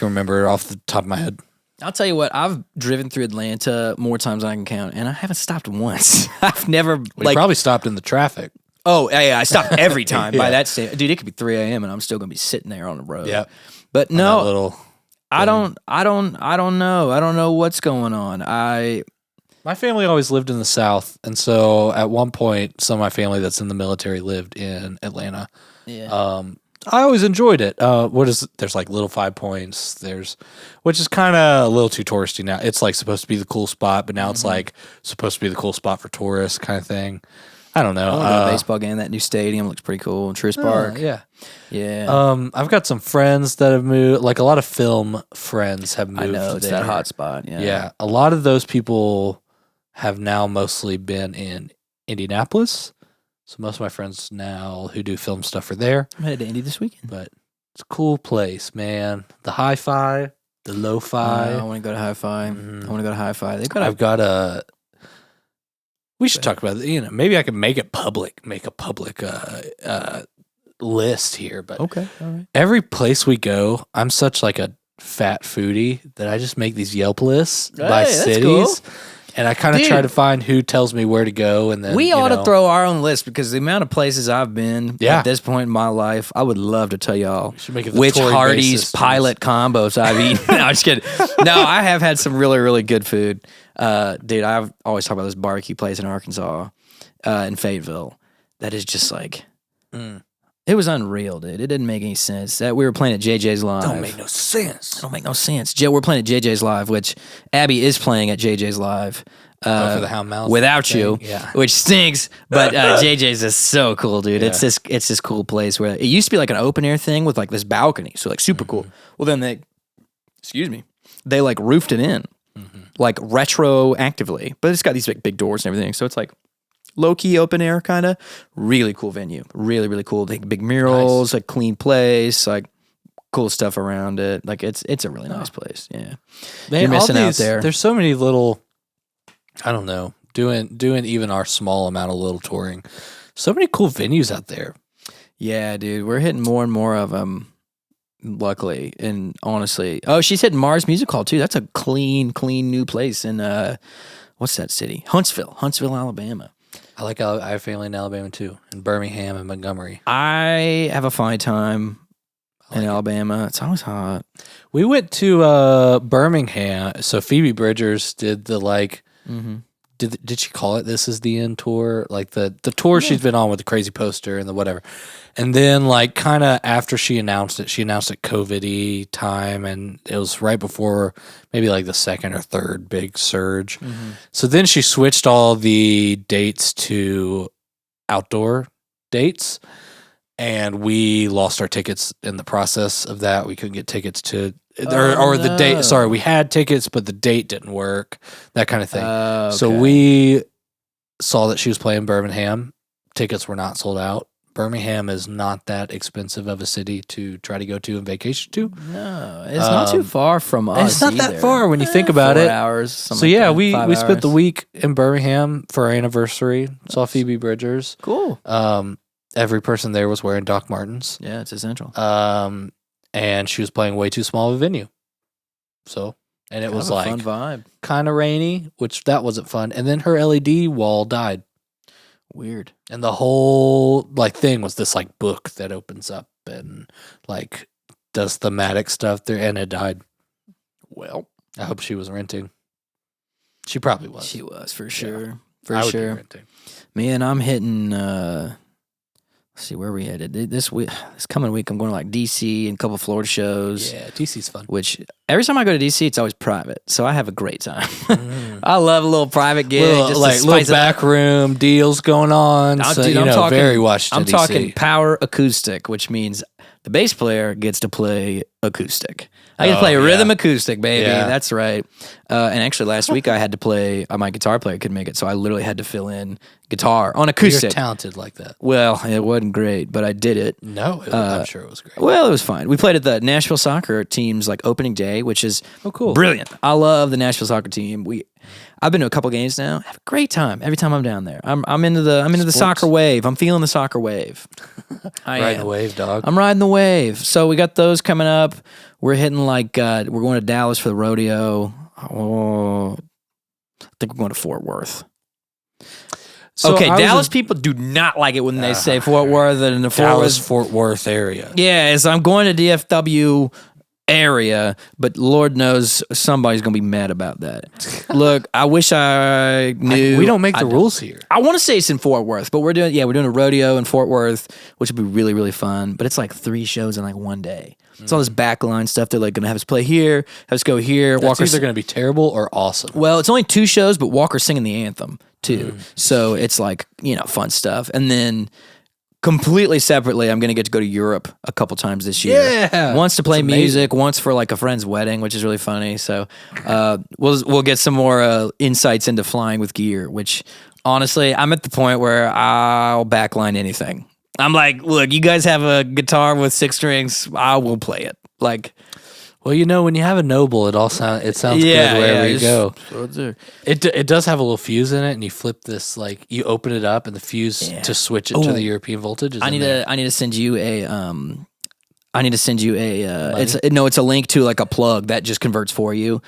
remember off the top of my head. I'll tell you what, I've driven through Atlanta more times than I can count, and I haven't stopped once. I've never you probably stopped in the traffic. Oh, yeah, I stopped every time by that stage. Dude, it could be 3 a.m. and I'm still gonna be sitting there on the road. Yeah. But no, I don't know. I don't know what's going on. My family always lived in the South, and so at one point, some of my family that's in the military lived in Atlanta. Yeah. I always enjoyed it. There's like Little 5 Points, which is kind of a little too touristy now. It's like supposed to be the cool spot, but now it's like supposed to be the cool spot for tourists kind of thing. I don't know. The baseball game, that new stadium looks pretty cool. Truist Park. Yeah. I've got some friends that have moved, like a lot of film friends have moved. I know, it's that hot spot. Yeah. Yeah. A lot of those people have now mostly been in Indianapolis. So most of my friends now who do film stuff are there. I'm headed to Indy this weekend. But it's a cool place, man. The hi-fi, the lo-fi. I want to go to hi-fi. Mhm. I want to go to hi-fi. They've got I've got a... We should talk about it. Maybe I can make a public list here. But okay. All right. every place we go, I'm such like a fat foodie that I just make these Yelp lists by Hey, that's cities. cool. And I kind of Dude. try to find who tells me where to go. And then We ought to throw our own list because the amount of places I've been Yeah. at this point in my life, I would love to tell y'all should make it the which Tory Hardee's basis. pilot combos I've eaten. No, I'm just kidding. No, I have had some really, really good food. Dude, I've always talked about this barbecue place in Arkansas, in Fayetteville. That is just like, it was unreal, dude. It didn't make any sense. That we were playing at JJ's Live. Don't make no sense. Don't make no sense. We're playing at JJ's Live, which Abby is playing at JJ's Live. For the Hound Mouth without thing? you, Yeah. which stinks. But JJ's is so cool, dude. Yeah. It's this cool place where it used to be like an open air thing with like this balcony, so like super cool. Well, then they like roofed it in, like retroactively, but it's got these big doors and everything, so it's like low key open air kind of. Really cool venue, really really cool. Big murals, like clean place, like cool stuff around it. Like it's a really nice place. Yeah, Man, you're missing all out these- there. There's so many little, I don't know, doing even our small amount of little touring. So many cool venues out there. Yeah, dude, we're hitting more and more of them. Luckily and honestly, oh, she's hitting Mars Music Hall too. That's a clean new place in what's that city? Huntsville, Alabama. I have family in Alabama too, in Birmingham and Montgomery. I have a fine time in Alabama. It's always hot. We went to Birmingham. So Phoebe Bridgers did the like. Did she call it "This Is the End" tour? Like the tour she's been on with the crazy poster and the whatever. And then like kind of after she announced it COVID-y time, and it was right before maybe like the second or third big surge. So then she switched all the dates to outdoor dates, and we lost our tickets in the process of that. We couldn't get tickets to. Or the date. Sorry, we had tickets, but the date didn't work. That kind of thing. Okay. So we saw that she was playing Birmingham. Tickets were not sold out. Birmingham is not that expensive of a city to try to go to and vacation to. No, it's not too far from us. It's not that either. far when you think about 4 it. hours. So yeah, we 5 spent the hours. week in Birmingham for our anniversary. Saw Phoebe Bridgers. Cool. Every person there was wearing Doc Martens. Yeah, it's essential. And she was playing way too small of a venue. So, and it was Kind of a like fun vibe. kind of rainy, which that wasn't fun. And then her LED wall died. Weird. And the whole like thing was this like book that opens up and like does thematic stuff there, and it died. Well, I hope she was renting. She probably was. she was for sure. I For would be sure. renting. Man, I'm hitting. Let's see where we headed this week. This coming week, I'm going to like DC and a couple Florida shows. Yeah, DC's fun. Which every time I go to DC, it's always private, so I have a great time. I love a little private gig, Little, just like to little spice it up. back room deals going on. So, Dude, you know, very Washington I'm DC. talking power acoustic, which means the bass player gets to play acoustic. I get to play rhythm acoustic, baby. Yeah. That's right. And actually, last week I had to play. My guitar player couldn't make it, so I literally had to fill in guitar on You're acoustic. talented like that. Well, it wasn't great, but I did it. No, I'm sure it was great. Well, it was fine. We played at the Nashville soccer team's like opening day, which is cool. brilliant. I love the Nashville soccer team. I've been to a couple games now. Have a great time every time I'm down there. I'm into the soccer wave. I'm feeling the soccer wave. Riding the wave, dog. I'm riding the wave. So we got those coming up. We're hitting like we're going to Dallas for the rodeo. Oh, I think we're going to Fort Worth. So okay, I was Dallas people do not like it when they say Fort Worth and the Dallas Fort Worth area. Yeah, so I'm going to DFW area, but Lord knows somebody's gonna be mad about that. Look, I wish I knew. We don't make the rules here. I want to say it's in Fort Worth, but we're doing a rodeo in Fort Worth, which would be really really fun. But it's like 3 shows in like one day. It's all this backline stuff. They're like gonna have us play here, have us go here. That's either going to be terrible or awesome. Well, it's only 2 shows, but Walker's singing the anthem too. So it's like, fun stuff. And then completely separately, I'm going to get to go to Europe a couple times this year. Yeah. Once to play music, once for like a friend's wedding, which is really funny. So we'll get some more insights into flying with gear, which Honestly, I'm at the point where I'll backline anything. I'm like, look, you guys have a guitar with 6 strings, I will play it. Like, well, you know, when you have a Noble, it sounds good wherever you go. It does have a little fuse in it, and you flip this, like, you open it up, and the fuse to switch it to the European voltage is I need to send you a it's a link to like a plug that just converts for you.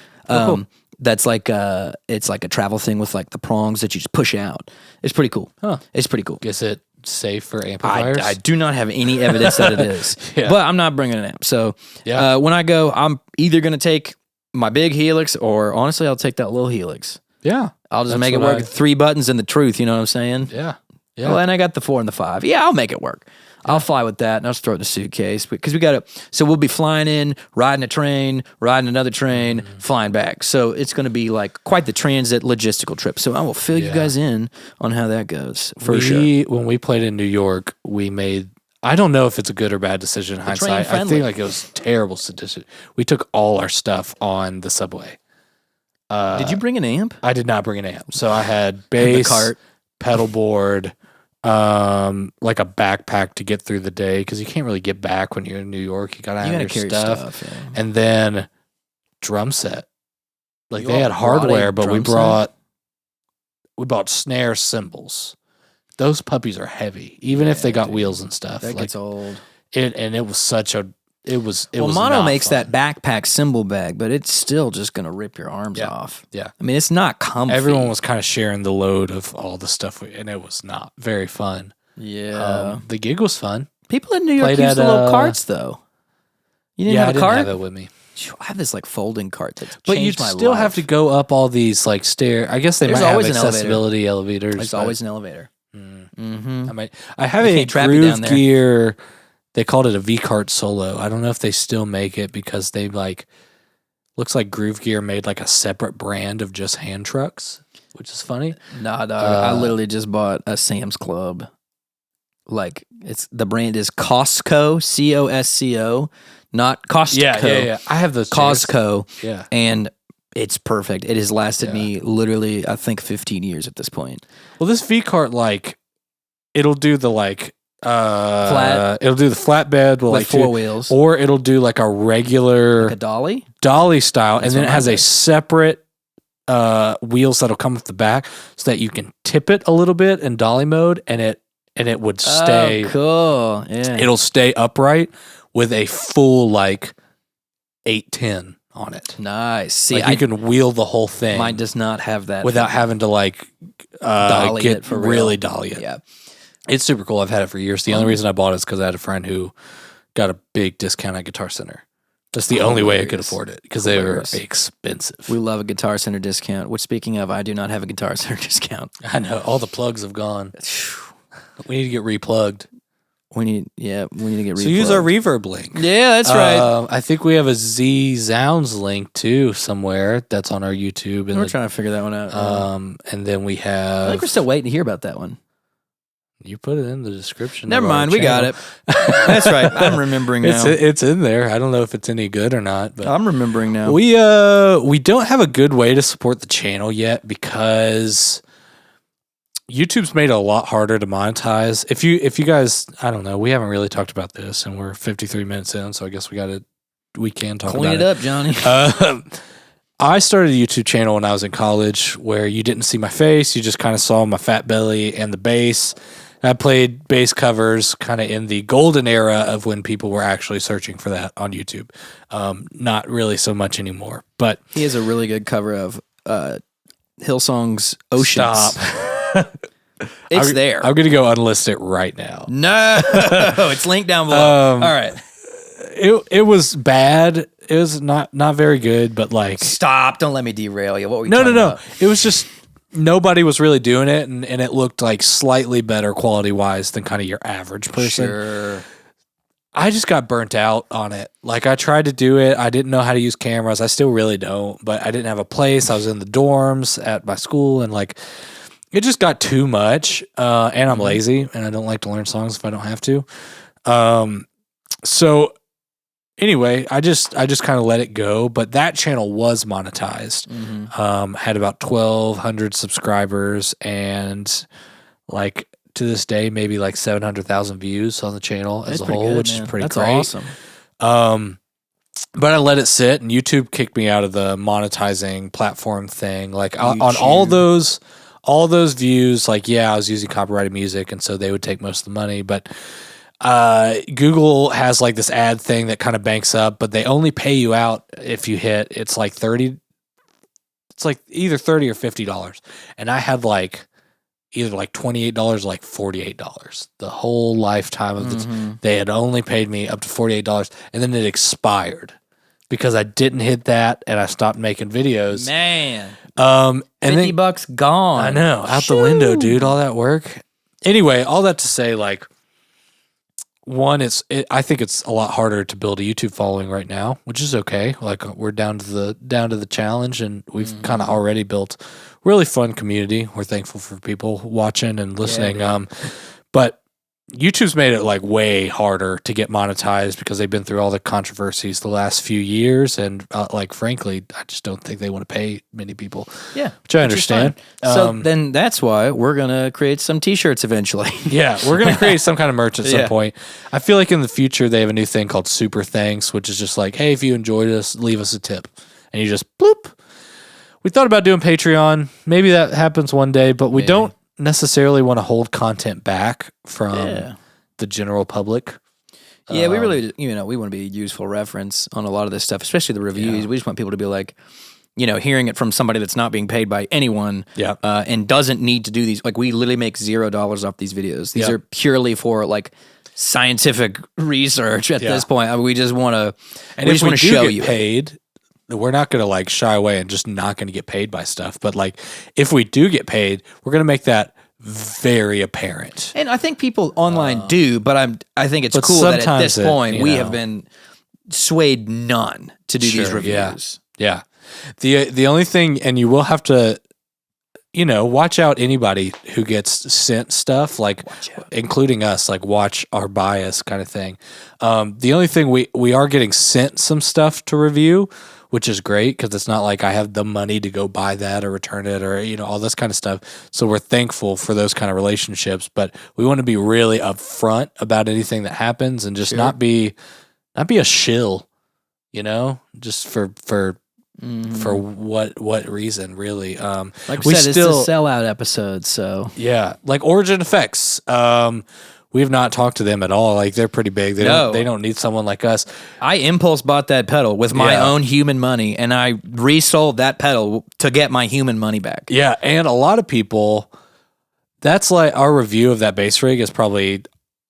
That's like it's like a travel thing with like the prongs that you just push out. It's pretty cool. Huh. It's pretty cool. Is it safe for amplifiers? I do not have any evidence that it is, but I'm not bringing an amp. So when I go, I'm either going to take my big Helix or honestly, I'll take that little Helix. Yeah. I'll just make it work with 3 buttons and the truth. You know what I'm saying? Yeah. Yeah. Well, and I got the 4 and the 5. Yeah, I'll make it work. I'll fly with that, and I'll just throw it in a suitcase because we got to. So we'll be flying in, riding a train, riding another train, flying back. So it's going to be like quite the transit logistical trip. So I will fill you guys in on how that goes for sure. When we played in New York, we made. I don't know if it's a good or bad decision in hindsight. I think like it was a terrible decision. We took all our stuff on the subway. Did you bring an amp? I did not bring an amp. So I had bass, cart, pedal board. Like a backpack to get through the day because you can't really get back when you're in New York. You gotta have your stuff. And then drum set. Like they had hardware, but we bought snare cymbals. Those puppies are heavy, even if they got wheels and stuff. That gets old. It was such a. It was. Mono makes that backpack cymbal bag, but it's still just gonna rip your arms off. Yeah, I mean it's not comfy. Everyone was kind of sharing the load of all the stuff, and it was not very fun. Yeah, the gig was fun. People in New York use the little carts though. You didn't have a cart? I didn't have it with me. I have this like folding cart that changed but you still have to go up all these like stair. I guess they might have accessibility elevators. There's always an elevator. I have a Groove Gear. They called it a V-Cart Solo. I don't know if they still make it because they like looks like Groove Gear made like a separate brand of just hand trucks, which is funny. Nah, dog. I literally just bought a Sam's Club. Like the brand is Costco, Costco, not Costco. Yeah. I have the Costco. Yeah, and it's perfect. It has lasted me literally, I think, 15 years at this point. Well, this V-Cart it'll do the flat. It'll do the flatbed with like 4 wheels, or it'll do like a regular like a dolly style, and then it has a separate wheels that'll come with the back so that you can tip it a little bit in dolly mode, and it would stay cool. Yeah, it'll stay upright with a full 810 on it. Nice. See, you can wheel the whole thing. Mine does not have that without having to dolly get it for really real. dolly it. Yeah. It's super cool. I've had it for years. The only reason I bought it is because I had a friend who got a big discount at Guitar Center. That's the only way I could afford it because they were expensive. We love a Guitar Center discount, which speaking of, I do not have a Guitar Center discount. I know. All the plugs have gone. We need to get replugged. We need to get replugged. So use our reverb link. Yeah, that's right. I think we have a Z Zounds link too somewhere that's on our YouTube. We're trying to figure that one out. And then we have. I think we're still waiting to hear about that one. You put it in the description. Never mind, we got it. That's right. I'm remembering now. It's in there. I don't know if it's any good or not, but I'm remembering now. We don't have a good way to support the channel yet because YouTube's made it a lot harder to monetize. If you guys, I don't know, we haven't really talked about this, and we're 53 minutes in, so I guess we can talk about it. Clean it up, Johnny. I started a YouTube channel when I was in college where you didn't see my face. You just kind of saw my fat belly and the bass. I played bass covers kind of in the golden era of when people were actually searching for that on YouTube. Not really so much anymore. But he has a really good cover of Hillsong's Oceans. Stop. It's there. I'm going to go unlist it right now. No, it's linked down below. All right. It was bad. It was not very good, but stop! Don't let me derail you. What were you talking about? It was just nobody was really doing it, and it looked like slightly better quality wise than kind of your average person. Sure. I just got burnt out on it. I tried to do it. I didn't know how to use cameras. I still really don't, but I didn't have a place. I was in the dorms at my school, and it just got too much. And I'm lazy, and I don't like to learn songs if I don't have to. So anyway, I just kind of let it go. But that channel was monetized. Had about 1,200 subscribers and like to this day maybe like 700,000 views on the channel as a whole, good, which man. is pretty That's great. Awesome. But I let it sit, and YouTube kicked me out of the monetizing platform thing. Like on YouTube. all those views, like I was using copyrighted music, and so they would take most of the money. But Google has like this ad thing that kind of banks up, but they only pay you out if you hit. It's like 30. It's like either $30 or $50, and I had like either like $28 or like $48 the whole lifetime of the they had only paid me up to $48, and then it expired because I didn't hit that and I stopped making videos. Man. And $50 gone. I know, out the window, dude, all that work. Anyway, all that to say, like, one, I think it's a lot harder to build a YouTube following right now, which is okay. Like, we're down to the challenge, and we've kind of already built really fun community. We're thankful for people watching and listening. But YouTube's made it like way harder to get monetized because they've been through all the controversies the last few years, and like frankly, I just don't think they want to pay many people. Yeah, which I understand. So then that's why we're gonna create some T-shirts eventually. Yeah, we're gonna create some kind of merch at some point. I feel like in the future they have a new thing called Súper Thanks, which is just like, hey, if you enjoyed us, leave us a tip, and you just bloop. We thought about doing Patreon. Maybe that happens one day, but we don't necessarily want to hold content back from the general public. Yeah, we really, we want to be a useful reference on a lot of this stuff, especially the reviews. We just want people to be like, hearing it from somebody that's not being paid by anyone and doesn't need to do these. Like, we literally make $0 off these videos. These are purely for like scientific research at this point. I mean, we just want to, and we just want to show you paid. We're not going to like shy away and just not going to get paid by stuff. But like, if we do get paid, we're going to make that very apparent. And I think people online do, but I think it's cool that at this point we have been swayed none to do these reviews. Yeah. The only thing, and you will have to, watch out anybody who gets sent stuff, like including us, like watch our bias kind of thing. The only thing we are getting sent some stuff to review, which is great because it's not like I have the money to go buy that or return it or, all this kind of stuff. So we're thankful for those kind of relationships, but we want to be really upfront about anything that happens and just not be a shill, just for what reason really. Like we said, it's a sellout episode. So like Origin Effects. We have not talked to them at all. Like, they're pretty big. They don't need someone like us. I impulse bought that pedal with my own human money, and I resold that pedal to get my human money back. Yeah, and a lot of people, that's like our review of that bass rig is probably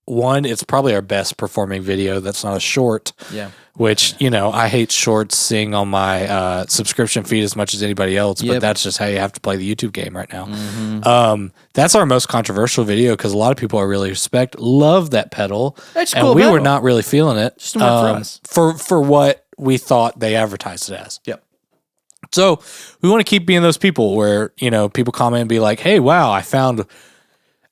it's probably our best performing video that's not a short. Yeah. Which, I hate shorts seeing on my subscription feed as much as anybody else, but that's just how you have to play the YouTube game right now. That's our most controversial video because a lot of people I really love that pedal. That's and cool we pedal. were not really feeling it Just not for us. For what we thought they advertised it as. Yep. So we want to keep being those people where, people comment and be like, hey, wow, I found...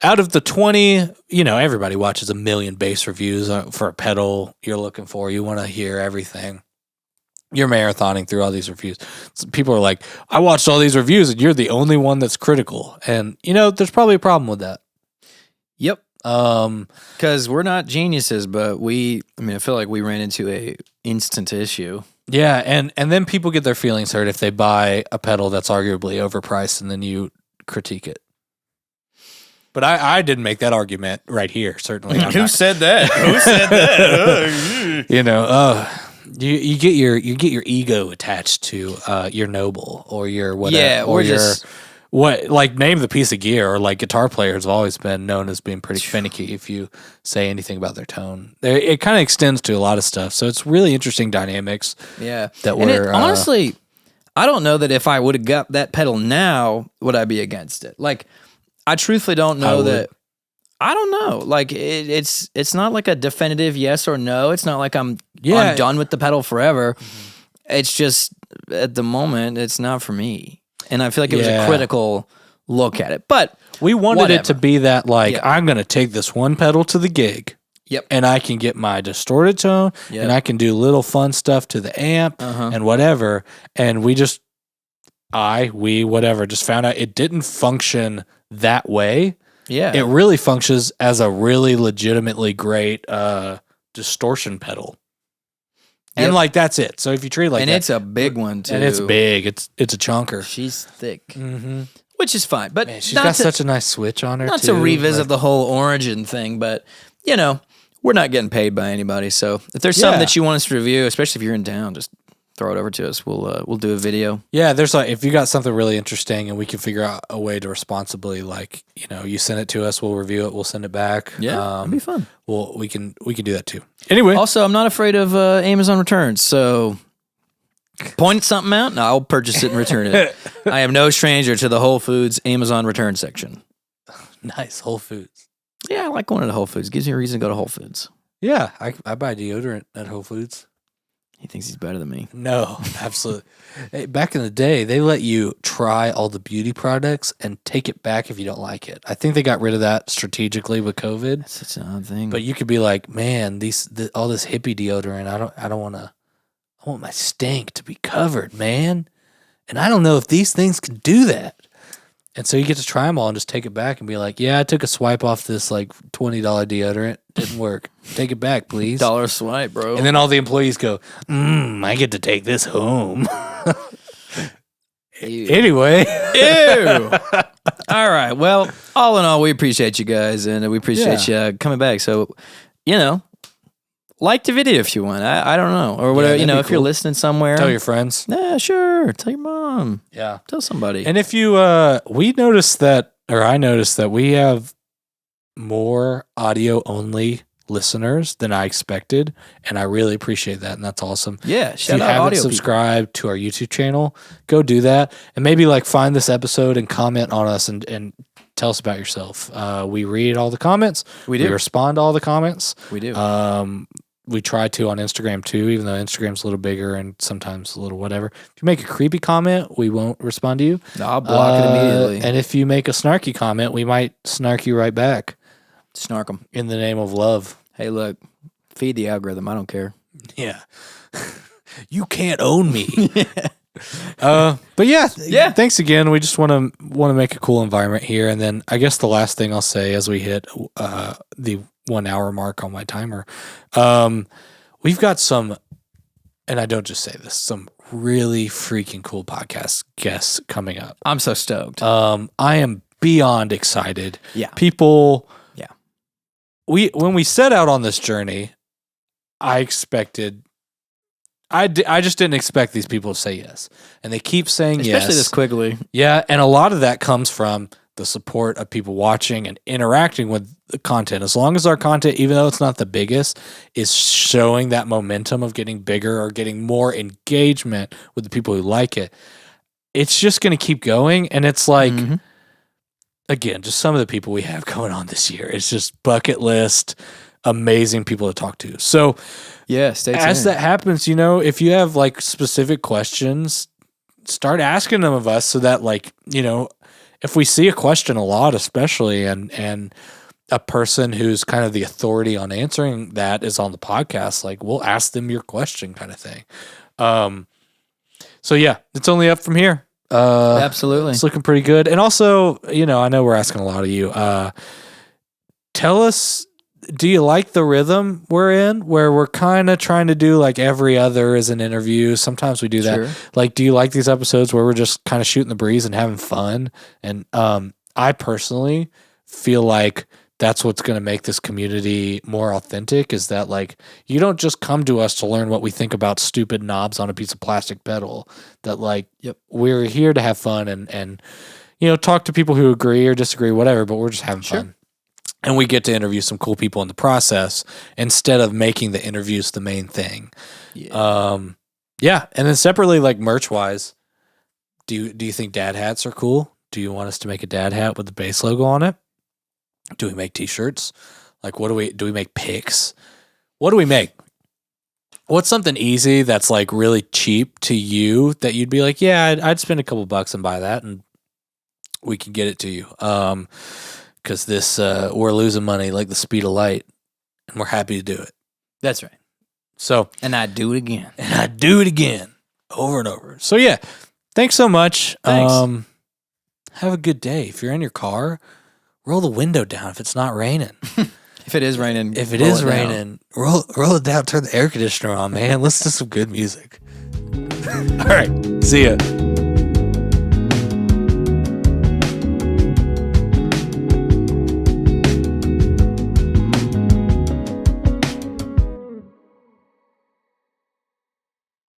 Out of the 20, everybody watches a million bass reviews for a pedal you're looking for. You want to hear everything. You're marathoning through all these reviews. So people are like, I watched all these reviews and you're the only one that's critical. And, there's probably a problem with that. Yep. Because we're not geniuses, but I feel like we ran into a instant issue. Yeah, and then people get their feelings hurt if they buy a pedal that's arguably overpriced and then you critique it. But I didn't make that argument right here, certainly. Who said that? Who said that? You get your ego attached to your Noble or your whatever. Yeah, or just name the piece of gear, or like guitar players have always been known as being pretty finicky if you say anything about their tone. It kind of extends to a lot of stuff. So it's really interesting dynamics. Yeah. Honestly, I don't know that if I would have got that pedal now, would I be against it? Like, I truthfully don't know that. I don't know. Like, it's not like a definitive yes or no. It's not like I'm done with the pedal forever. It's just at the moment it's not for me, and I feel like it was a critical look at it. But we wanted it to be that I'm going to take this one pedal to the gig. Yep. And I can get my distorted tone, and I can do little fun stuff to the amp and whatever. And we just found out it didn't function that way. Yeah. It really functions as a really legitimately great distortion pedal. And like that's it. So if you treat it like that, and it's a big one too. And it's big. It's a chunker. She's thick, which is fine. But man, she's got such a nice switch on her. Not to revisit the whole origin thing, but you know, we're not getting paid by anybody. So if there's something that you want us to review, especially if you're in town, just throw it over to us. We'll do a video. Yeah, there's like if you got something really interesting and we can figure out a way to responsibly, like, you know, you send it to us, we'll review it, we'll send it back. Yeah, it'd be fun. Well, we can do that too. Anyway, also I'm not afraid of Amazon returns, so point something out and I'll purchase it and return it. I am no stranger to the Whole Foods Amazon return section. Nice, Whole Foods. Yeah, I like going to Whole Foods. Gives me a reason to go to Whole Foods. Yeah, I buy deodorant at Whole Foods. He thinks he's better than me. No, absolutely. Hey, back in the day, they let you try all the beauty products and take it back if you don't like it. I think they got rid of that strategically with COVID. That's such an odd thing. But you could be like, man, all this hippie deodorant, I don't want to. I want my stank to be covered, man. And I don't know if these things can do that. And so you get to try them all and just take it back and be like, yeah, I took a swipe off this like $20 deodorant. Didn't work. Take it back, please. Dollar swipe, bro. And then all the employees go, I get to take this home. Anyway. Ew. All right. Well, all in all, we appreciate you guys and we appreciate you coming back. So, you know, like the video if you want. I don't know. Or whatever, you know, if you're listening somewhere. Tell your friends. Yeah, sure. Tell your mom. Yeah. Tell somebody. And if you, I noticed that we have more audio only listeners than I expected. And I really appreciate that. And that's awesome. Yeah. If you haven't subscribed to our YouTube channel, go do that. And maybe like find this episode and comment on us and tell us about yourself. We read all the comments. We do. We respond to all the comments. We do. We try to on Instagram too, even though Instagram's a little bigger and sometimes a little whatever. If you make a creepy comment, we won't respond to you. No, I'll block it immediately. And if you make a snarky comment, we might snark you right back. Snark them. In the name of love. Hey, look, feed the algorithm. I don't care. Yeah. You can't own me. But yeah, thanks again. We just want to make a cool environment here. And then I guess the last thing I'll say as we hit the 1 hour mark on my timer, we've got some, and I don't just say this, some really freaking cool podcast guests coming up. I'm so stoked. I am beyond excited. Yeah. People. Yeah. When we set out on this journey, I expected. I just didn't expect these people to say yes. And they keep saying yes. Especially this quickly. Yeah, and a lot of that comes from the support of people watching and interacting with the content. As long as our content, even though it's not the biggest, is showing that momentum of getting bigger or getting more engagement with the people who like it, it's just going to keep going. And it's like, again, just some of the people we have going on this year. It's just bucket list, amazing people to talk to. So yeah, stay tuned. As that happens, you know, if you have like specific questions, start asking them of us so that, like, you know, if we see a question a lot, especially, and a person who's kind of the authority on answering that is on the podcast, like, we'll ask them your question kind of thing. So yeah, it's only up from here. Absolutely. It's looking pretty good. And also, you know, I know we're asking a lot of you, tell us, do you like the rhythm we're in, where we're kind of trying to do like every other as an interview? Sometimes we do that. Sure. Like, do you like these episodes where we're just kind of shooting the breeze and having fun? And I personally feel like that's what's going to make this community more authentic, is that, like, you don't just come to us to learn what we think about stupid knobs on a piece of plastic pedal. That, like, we're here to have fun and you know, talk to people who agree or disagree, whatever, but we're just having fun. And we get to interview some cool people in the process instead of making the interviews the main thing. Yeah. And then separately, like merch wise, do you think dad hats are cool? Do you want us to make a dad hat with the bass logo on it? Do we make t-shirts? Like, do we make picks? What do we make? What's something easy that's like really cheap to you that you'd be like, yeah, I'd spend a couple bucks and buy that, and we can get it to you. Because this, we're losing money like the speed of light. and we're happy to do it. That's right. So, And I'd do it again. and I do it again over and over. So yeah, thanks so much. Thanks. Have a good day. If you're in your car, roll the window down if it's not raining. If it is raining, If it roll is it down. raining, roll it down. Turn the air conditioner on, man. Listen to some good music. All right. See ya.